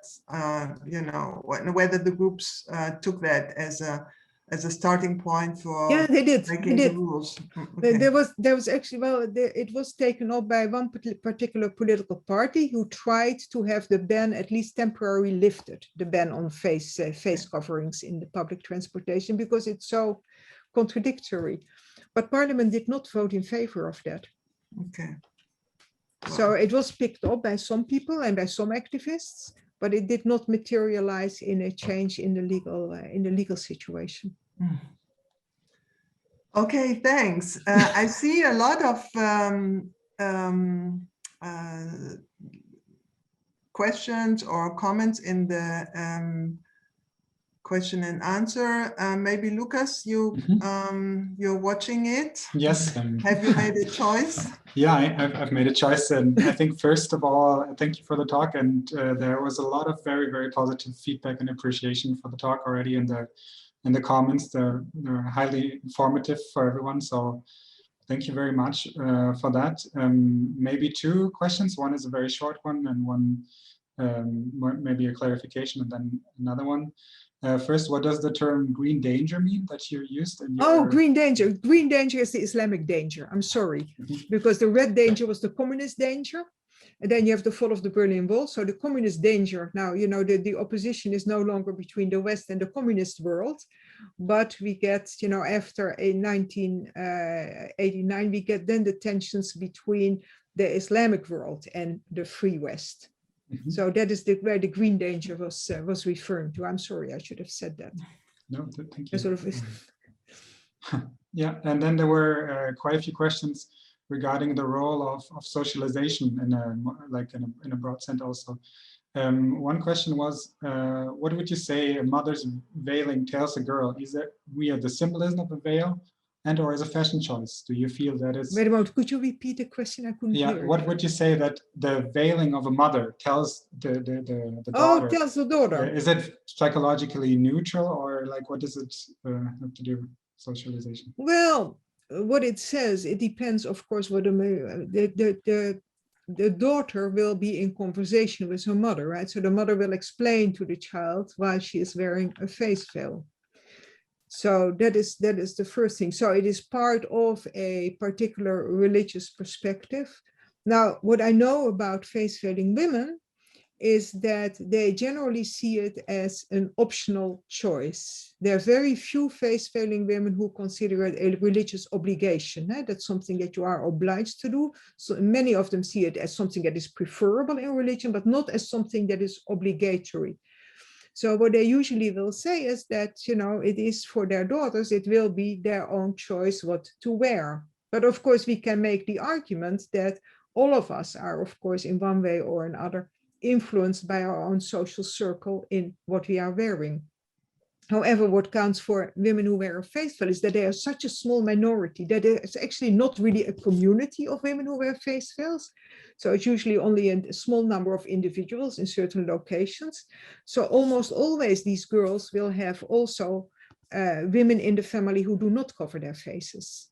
you know, whether the groups took that as a starting point for they did. the rules. Okay. There was actually, well, it was taken up by one particular political party who tried to have the ban at least temporarily lifted, the ban on face coverings in the public transportation, because it's so contradictory. But Parliament did not vote in favor of that. Okay. So it was picked up by some people and by some activists, but it did not materialize in a change in the legal situation. Okay, thanks. I see a lot of questions or comments in the question and answer. Maybe Lucas, you're watching it. Yes. Have you made a choice? Yeah, I've made a choice, and I think first of all, thank you for the talk. And there was a lot of very, very positive feedback and appreciation for the talk already in the comments. They're highly informative for everyone. So thank you very much for that. Maybe two questions. One is a very short one, and one maybe a clarification, and then another one. First, what does the term green danger mean that you used in your... Oh, green danger. Green danger is the Islamic danger. I'm sorry, because the red danger was the communist danger. And then you have the fall of the Berlin Wall. So the communist danger, now, you know, the opposition is no longer between the West and the communist world. But we get, you know, after 1989, we get then the tensions between the Islamic world and the free West. So that is where the green danger was referring to. I'm sorry, I should have said that. No, thank you. Sort of. Yeah, and then there were quite a few questions regarding the role of socialization in a broad sense also. One question was, what would you say a mother's veiling tells a girl? Is it via the symbolism of a veil and or as a fashion choice? Do you feel that is... Wait a moment, could you repeat the question? I couldn't hear. What would you say that the veiling of a mother tells the daughter? Oh, tells the daughter. Is it psychologically neutral, or like what does it have to do with socialization? Well, what it says, it depends, of course, what the daughter will be in conversation with her mother, right? So the mother will explain to the child why she is wearing a face veil. So that is the first thing. So it is part of a particular religious perspective. Now, what I know about face veiling women is that they generally see it as an optional choice. There are very few face veiling women who consider it a religious obligation. That's something that you are obliged to do. So many of them see it as something that is preferable in religion, but not as something that is obligatory. So what they usually will say is that, you know, it is for their daughters, it will be their own choice what to wear. But of course, we can make the argument that all of us are, of course, in one way or another, influenced by our own social circle in what we are wearing. However, what counts for women who wear a face veil is that they are such a small minority that it's actually not really a community of women who wear face veils. So it's usually only a small number of individuals in certain locations. So almost always these girls will have also women in the family who do not cover their faces.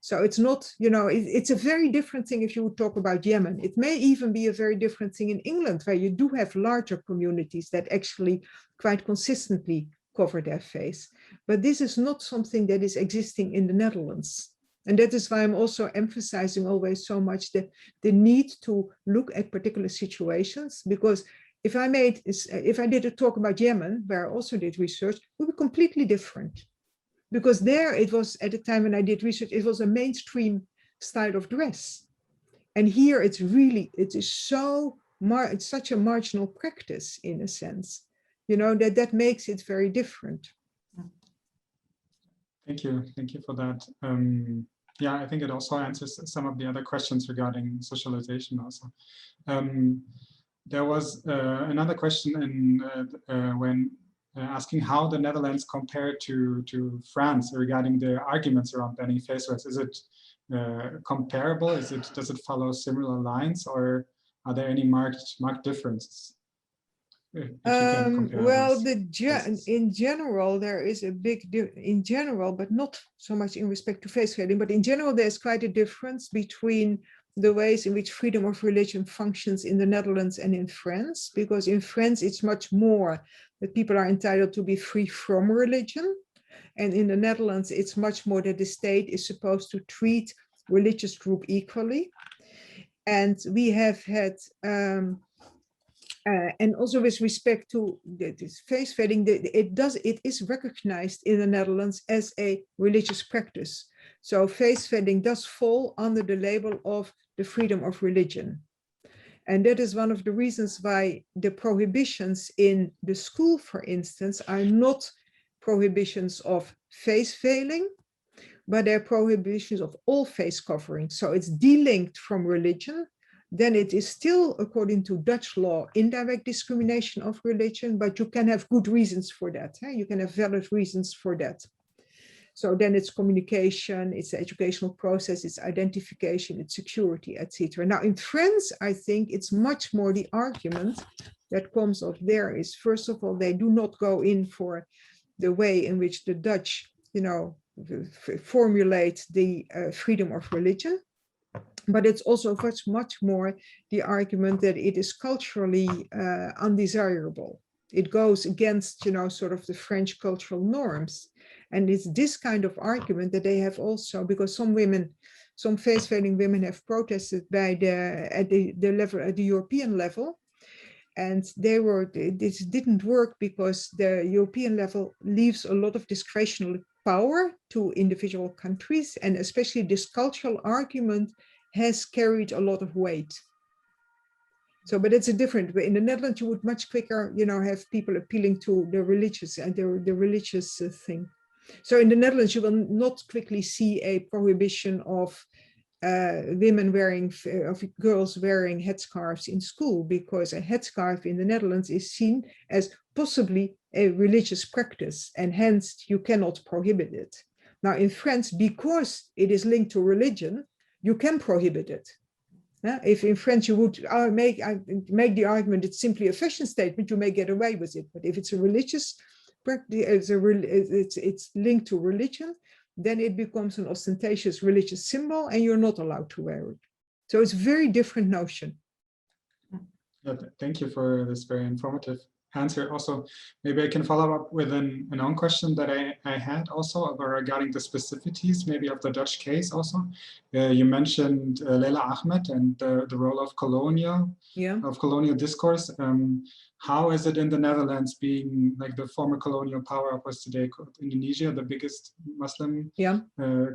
So it's not, you know, it's a very different thing if you would talk about Yemen. It may even be a very different thing in England, where you do have larger communities that actually quite consistently cover their face. But this is not something that is existing in the Netherlands. And that is why I'm also emphasizing always so much the need to look at particular situations, because if I did a talk about Yemen, where I also did research, it would be completely different. Because there it was, at the time when I did research, it was a mainstream style of dress. And here it's such a marginal practice in a sense, you know, that makes it very different. Thank you for that. Yeah, I think it also answers some of the other questions regarding socialization also. There was another question when asking how the Netherlands compared to France regarding the arguments around banning face veils. Is it comparable? Does it follow similar lines, or are there any marked differences? Well, in general, there is a big in general, but not so much in respect to face veiling, but in general, there's quite a difference between the ways in which freedom of religion functions in the Netherlands and in France, because in France, it's much more that people are entitled to be free from religion. And in the Netherlands, it's much more that the state is supposed to treat religious group equally. And we have had, and also with respect to this face veiling, it is recognized in the Netherlands as a religious practice. So face veiling does fall under the label of the freedom of religion. And that is one of the reasons why the prohibitions in the school, for instance, are not prohibitions of face veiling, but they're prohibitions of all face covering. So it's delinked from religion. Then it is still, according to Dutch law, indirect discrimination of religion, but you can have good reasons for that. You can have valid reasons for that. So then it's communication, it's the educational process, it's identification, it's security, etc. Now in France, I think it's much more the argument that comes up there is, first of all, they do not go in for the way in which the Dutch, formulate the freedom of religion. But it's also much more the argument that it is culturally undesirable. It goes against, sort of the French cultural norms. And it's this kind of argument that they have also, because some face-veiling women have protested at the European level. And this didn't work because the European level leaves a lot of discretionary power to individual countries. And especially this cultural argument has carried a lot of weight. So, but it's a different way. In the Netherlands, you would much quicker, have people appealing to the religious and the religious thing. So in the Netherlands, you will not quickly see a prohibition of girls wearing headscarves in school, because a headscarf in the Netherlands is seen as possibly a religious practice, and hence you cannot prohibit it. Now in France, because it is linked to religion, you can prohibit it. If in France you would make the argument it's simply a fashion statement, you may get away with it. But if it's a religious practice, it's linked to religion, then it becomes an ostentatious religious symbol and you're not allowed to wear it. So it's a very different notion. Yeah, thank you for this very informative answer. Also, maybe I can follow up with an own question that I had also regarding the specificities maybe of the Dutch case also. You mentioned Leila Ahmed and the role of colonial discourse. How is it in the Netherlands, being like the former colonial power of what's today called Indonesia, the biggest Muslim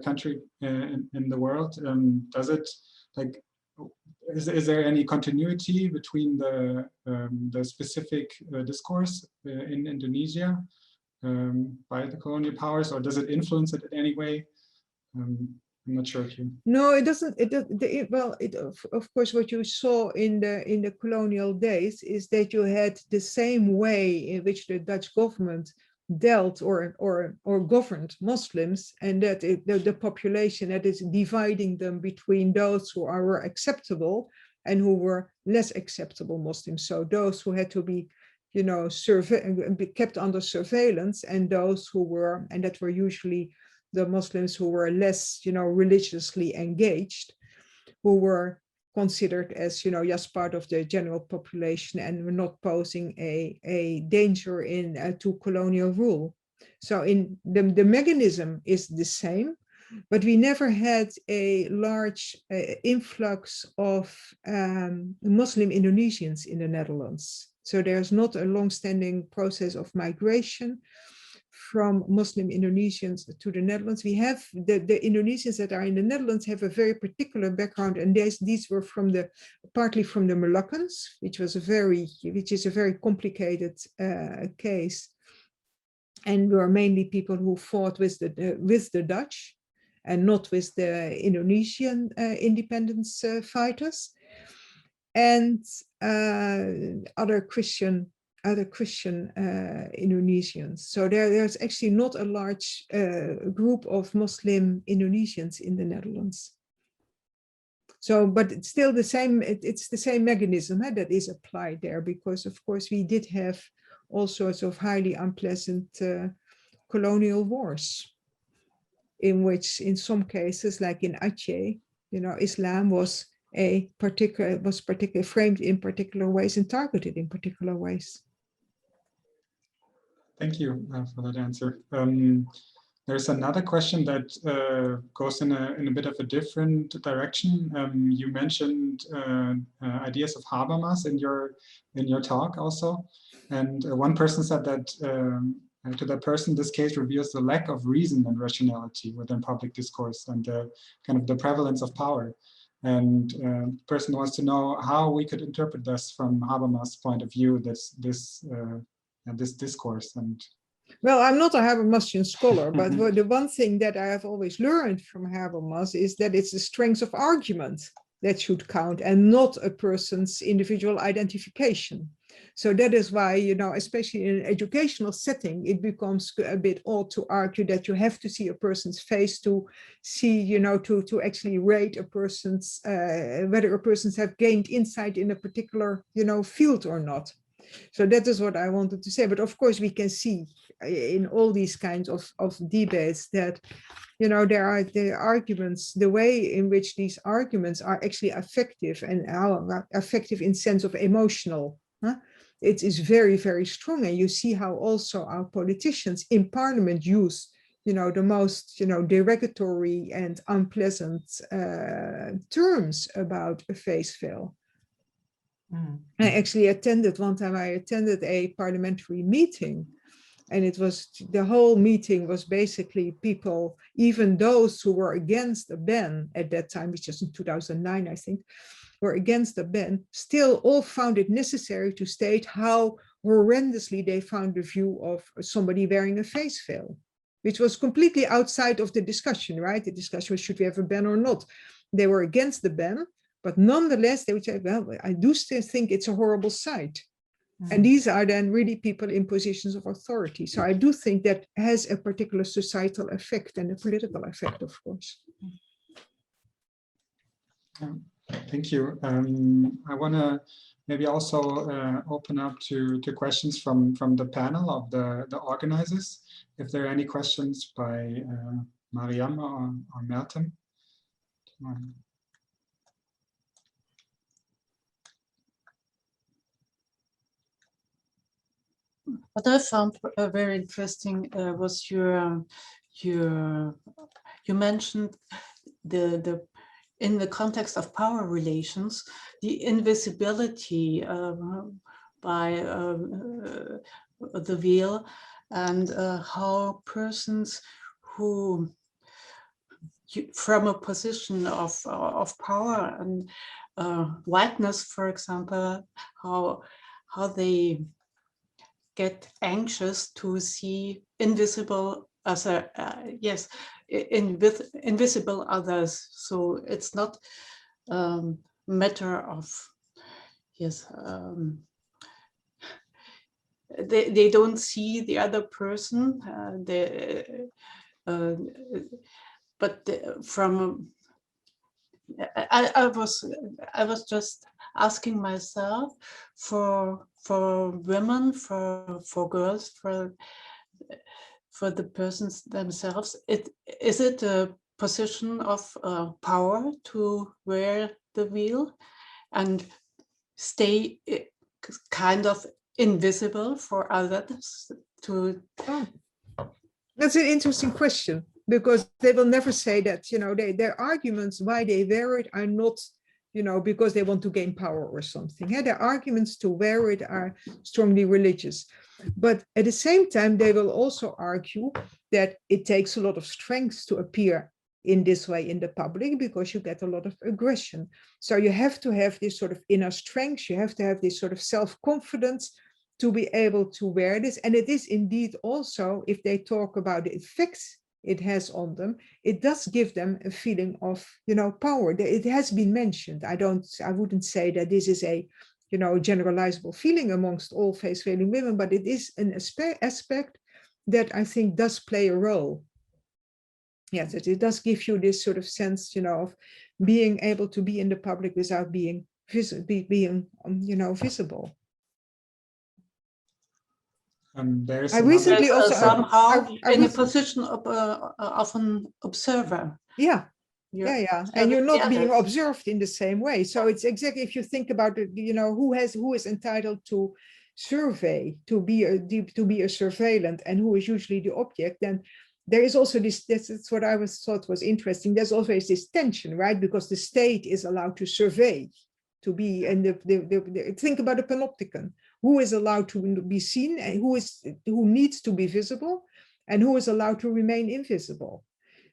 country in the world? Does it like, is there any continuity between the specific discourse in Indonesia by the colonial powers, or does it influence it in any way? I'm not sure if you. No, it doesn't. Of course, what you saw in the colonial days is that you had the same way in which the Dutch government dealt or governed Muslims, and that the population that is dividing them between those who were acceptable and who were less acceptable Muslims. So those who had to be, kept under surveillance, and those who were, and that were usually the Muslims who were less, religiously engaged, who were considered as, just part of the general population and were not posing a danger to colonial rule. So in the mechanism is the same, but we never had a large influx of Muslim Indonesians in the Netherlands. So there's not a long-standing process of migration from Muslim Indonesians to the Netherlands. We have the Indonesians that are in the Netherlands have a very particular background, and these were partly from the Moluccans, which is a very complicated case, and were mainly people who fought with the Dutch, and not with the Indonesian independence fighters, and other Christian Indonesians. So there's actually not a large group of Muslim Indonesians in the Netherlands. So, but it's still the same, it's the same mechanism that is applied there, because of course we did have all sorts of highly unpleasant colonial wars, in which in some cases, like in Aceh, Islam was particularly framed in particular ways and targeted in particular ways. Thank you for that answer. There's another question that goes in a bit of a different direction. You mentioned ideas of Habermas in your talk also, and one person said that to that person, this case reveals the lack of reason and rationality within public discourse and kind of the prevalence of power. And the person wants to know how we could interpret this from Habermas' point of view, this discourse. And well, I'm not a Habermasian scholar, but the one thing that I have always learned from Habermas is that it's the strength of argument that should count and not a person's individual identification. So that is why, you know, especially in an educational setting, it becomes a bit odd to argue that you have to see a person's face to see, you know, to actually rate a person's, whether a person's have gained insight in a particular, you know, field or not. So that is what I wanted to say. But of course, we can see in all these kinds of debates that, you know, there are the arguments, the way in which these arguments are actually affective and affective in sense of emotional. Huh? It is very, very strong. And you see how also our politicians in parliament use, you know, the most, you know, derogatory and unpleasant terms about a face veil. I actually attended one time, I attended a parliamentary meeting, and it was, the whole meeting was basically people, even those who were against a ban at that time, which was in 2009, I think, were against the ban, still all found it necessary to state how horrendously they found the view of somebody wearing a face veil, which was completely outside of the discussion, right? The discussion was, should we have a ban or not? They were against the ban, but nonetheless, they would say, well, I do still think it's a horrible sight. And these are then really people in positions of authority. So I do think that has a particular societal effect and a political effect, of course. Thank you. I want to maybe also open up to questions from the panel of the organizers. If there are any questions by Mariam or Mertem. What I found very interesting was you mentioned the in the context of power relations, the invisibility by the veil, and how persons who from a position of power and whiteness, for example, how they get anxious to see invisible as a invisible others. So it's not matter of they don't see the other person. But from I was just asking myself for women, for girls, for the persons themselves, is it a position of power to wear the veil and stay kind of invisible for others to? Oh, that's an interesting question, because they will never say that, you know, their arguments why they wear it are not, you know, because they want to gain power or something. Yeah, their arguments to wear it are strongly religious. But at the same time, they will also argue that it takes a lot of strength to appear in this way in the public, because you get a lot of aggression. So you have to have this sort of inner strength. You have to have this sort of self-confidence to be able to wear this. And it is indeed also, if they talk about the effects it has on them, it does give them a feeling of, you know, power. It has been mentioned. I wouldn't say that this is a, you know, generalizable feeling amongst all face-veiling women, but it is an aspect that I think does play a role. Yes, it does give you this sort of sense, you know, of being able to be in the public without being you know, visible. There's I recently also somehow in a position of an observer. Yeah. And you're not being observed in the same way. So it's exactly, if you think about it, you know, who is entitled to survey, to be a surveillant, and who is usually the object, then there is also that's what I thought was interesting. There's always this tension, right? Because the state is allowed to survey, to be, and think about a panopticon. Who is allowed to be seen, and who needs to be visible, and who is allowed to remain invisible.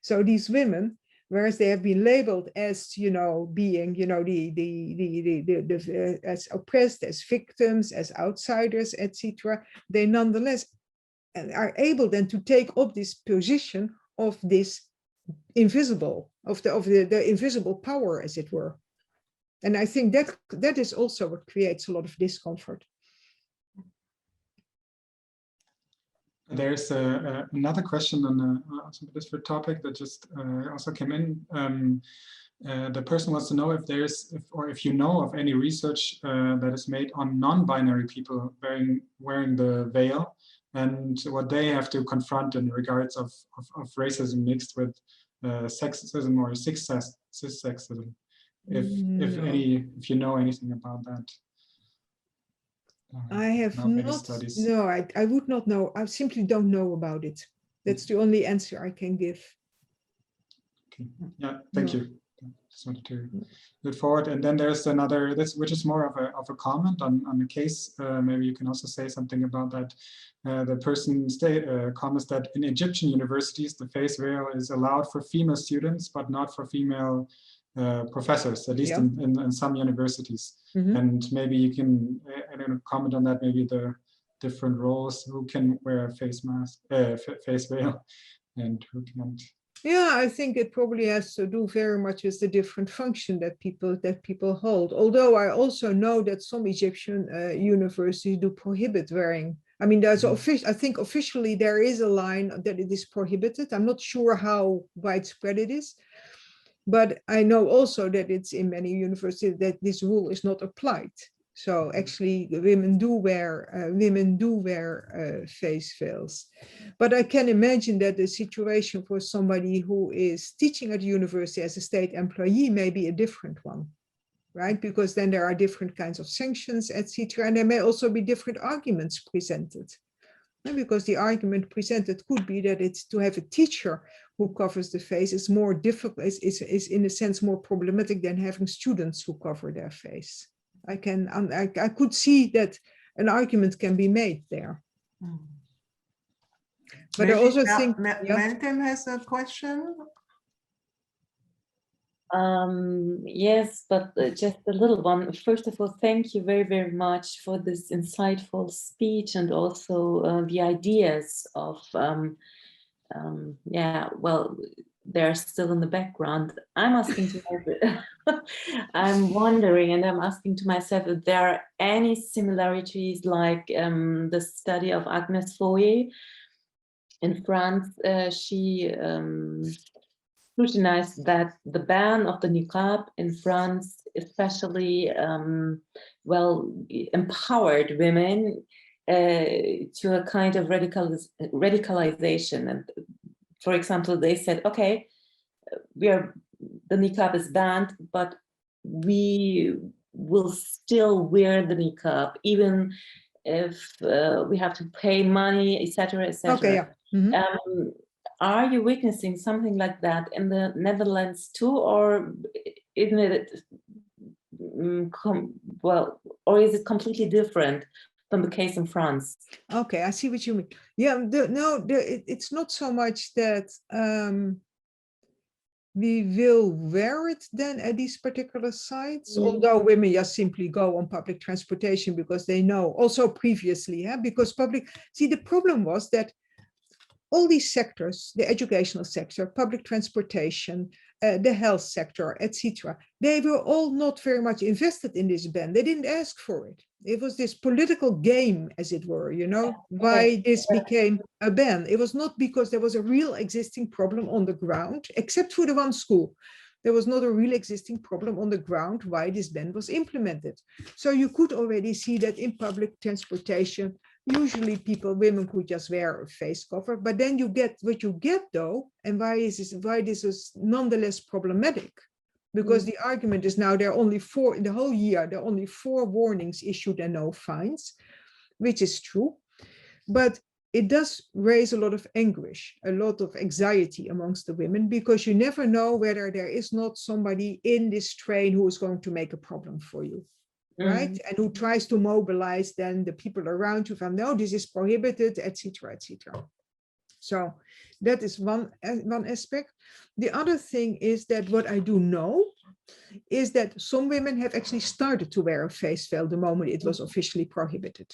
So these women whereas they have been labeled as, you know, being, you know, as oppressed, as victims, as outsiders, etc. They nonetheless are able then to take up this position of this invisible, of the invisible power, as it were. And I think that is also what creates a lot of discomfort. There's another question on a different topic that just also came in. The person wants to know if if you know of any research that is made on non-binary people wearing the veil, and what they have to confront in regards of racism mixed with sexism or cissexism. If you know anything about that. I have not, no, I would not know. I simply don't know about it. That's the only answer I can give. Okay. Yeah, thank you. Just wanted to look forward. And then there's another, which is more of a comment on the case. Maybe you can also say something about that. The person comments that in Egyptian universities, the face veil is allowed for female students, but not for female professors, at least in some universities. Mm-hmm. And maybe you can, I don't know, comment on that, maybe the different roles, who can wear a face mask, face veil, and who can't. Yeah, I think it probably has to do very much with the different function that people hold. Although I also know that some Egyptian universities do prohibit wearing. I mean, there's I think officially there is a line that it is prohibited. I'm not sure how widespread it is, but I know also that it's in many universities that this rule is not applied. So actually, women do wear face veils, but I can imagine that the situation for somebody who is teaching at university as a state employee may be a different one, right? Because then there are different kinds of sanctions, etc., and there may also be different arguments presented. And because the argument presented could be that it's to have a teacher who covers the face is more difficult, is in a sense more problematic than having students who cover their face. I could see that an argument can be made there. But maybe I also think Meltem has a question. Yes, but just a little one. First of all, thank you very, very much for this insightful speech, and also the ideas of, yeah, well, they're still in the background. I'm asking to myself, I'm wondering, and I'm asking to myself if there are any similarities, like the study of Agnès Foyer in France. She scrutinized that the ban of the niqab in France, especially, well, empowered women to a kind of radicalization. And for example, they said, okay, the niqab is banned, but we will still wear the niqab, even if we have to pay money, etc., etc. Okay, yeah. Mm-hmm. Are you witnessing something like that in the Netherlands too, or isn't it or is it completely different from the case in France? Okay, I see what you mean. Yeah, it's not so much that we will wear it then at these particular sites, although women just simply go on public transportation because they know, also previously, because the problem was that all these sectors, the educational sector, public transportation, the health sector, etc., they were all not very much invested in this ban. They didn't ask for it. It was this political game, as it were, you know, why this became a ban. It was not because there was a real existing problem on the ground, except for the one school. There was not a real existing problem on the ground why this ban was implemented. So you could already see that in public transportation, usually women could just wear a face cover, but then you get what you get though, and why this is nonetheless problematic, because the argument is now there are only 4 in the whole year, there are only 4 warnings issued and no fines, which is true, but it does raise a lot of anguish, a lot of anxiety amongst the women, because you never know whether there is not somebody in this train who is going to make a problem for you. Right, and who tries to mobilize then the people around you from, no, this is prohibited, etc., etc. So that is one aspect. The other thing is that what I do know is that some women have actually started to wear a face veil the moment it was officially prohibited.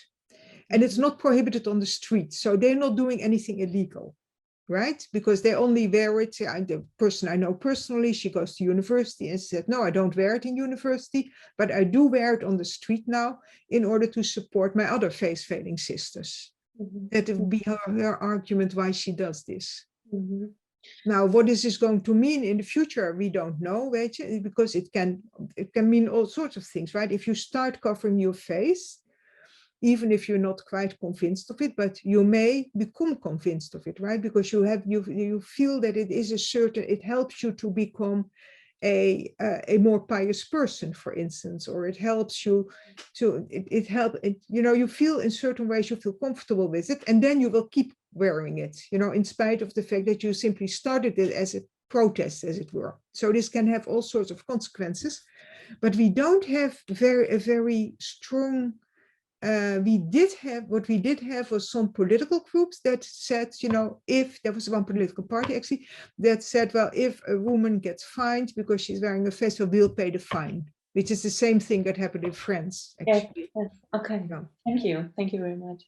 And it's not prohibited on the street, so they're not doing anything illegal, right? Because they only wear it. The person I know personally, she goes to university and said, no, I don't wear it in university, but I do wear it on the street now in order to support my other face veiling sisters. That would be her argument why she does this. Now, what is this going to mean in the future? We don't know, because it can mean all sorts of things, right? If you start covering your face, even if you're not quite convinced of it, but you may become convinced of it, right? Because you feel that it is it helps you to become a more pious person, for instance, or it helps you to, you feel in certain ways, you feel comfortable with it, and then you will keep wearing it, in spite of the fact that you simply started it as a protest, as it were. So this can have all sorts of consequences, but we don't have a very strong, what we did have was some political groups that said, if there was one political party actually that said, well, if a woman gets fined because she's wearing a face veil, we'll pay the fine, which is the same thing that happened in France, actually. Yes. Okay. Yeah. Thank you very much.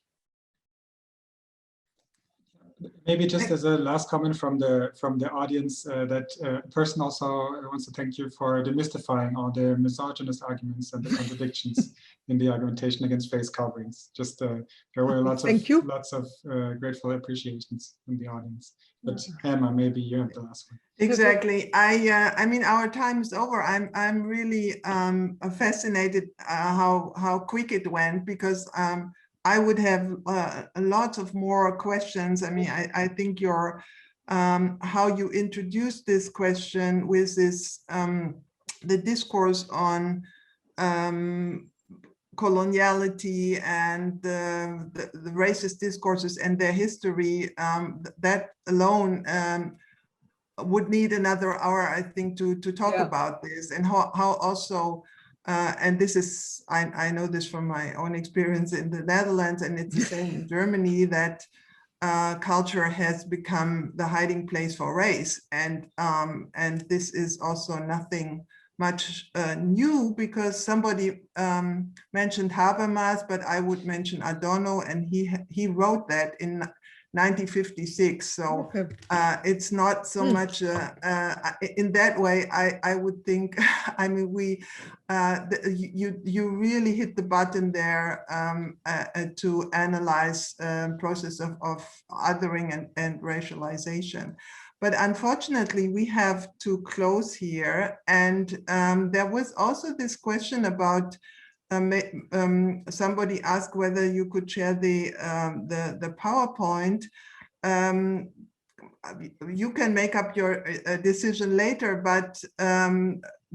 Maybe just as a last comment from the audience, that person also wants to thank you for demystifying all the misogynist arguments and the contradictions in the argumentation against face coverings. Just there were lots of grateful appreciations in the audience. But Emma, maybe you have the last one. Exactly. I mean, our time is over. I'm really fascinated how quick it went, because I would have lots of more questions. I mean, I think your how you introduced this question with this the discourse on coloniality and the racist discourses and their history, that alone would need another hour, I think, to talk about this, and how also and this is, I know this from my own experience in the Netherlands, and it's the same in Germany, that culture has become the hiding place for race. And this is also nothing much new, because somebody mentioned Habermas, but I would mention Adorno, and he wrote that in 1956. So it's not so much in that way. I would think, I mean, you really hit the button there to analyze process of othering and racialization. But unfortunately, we have to close here. And there was also this question about somebody asked whether you could share the PowerPoint. You can make up your decision later, but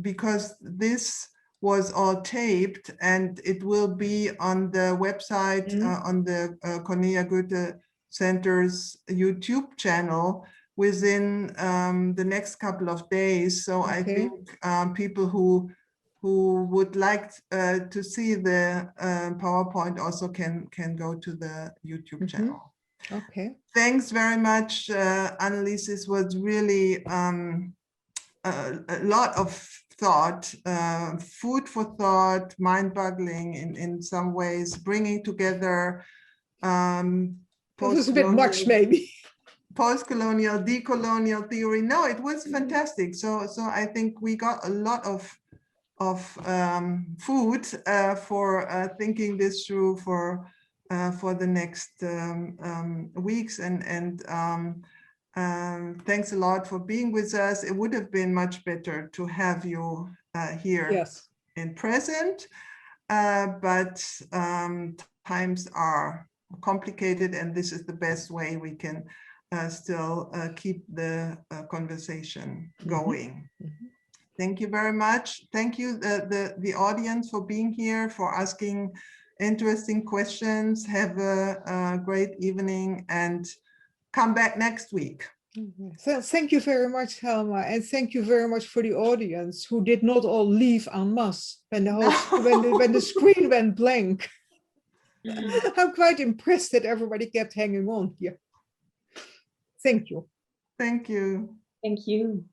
because this was all taped and it will be on the website, on the Cornelia Goethe Center's YouTube channel within the next couple of days. So I think people who would like to see the PowerPoint also can go to the YouTube channel. Okay. Thanks very much, Annelies. This was really a lot of thought, food for thought, mind-boggling in some ways, bringing together it was a bit much, maybe. Post-colonial, decolonial theory. No, it was fantastic. So I think we got a lot of food for thinking this through for the next weeks, and thanks a lot for being with us. It would have been much better to have you here in present, but times are complicated, and this is the best way we can still keep the conversation going. Thank you very much. Thank you, the audience, for being here, for asking interesting questions. Have a great evening and come back next week. So thank you very much, Helma, and thank you very much for the audience who did not all leave en masse when the whole when the screen went blank. I'm quite impressed that everybody kept hanging on here. Thank you. Thank you. Thank you.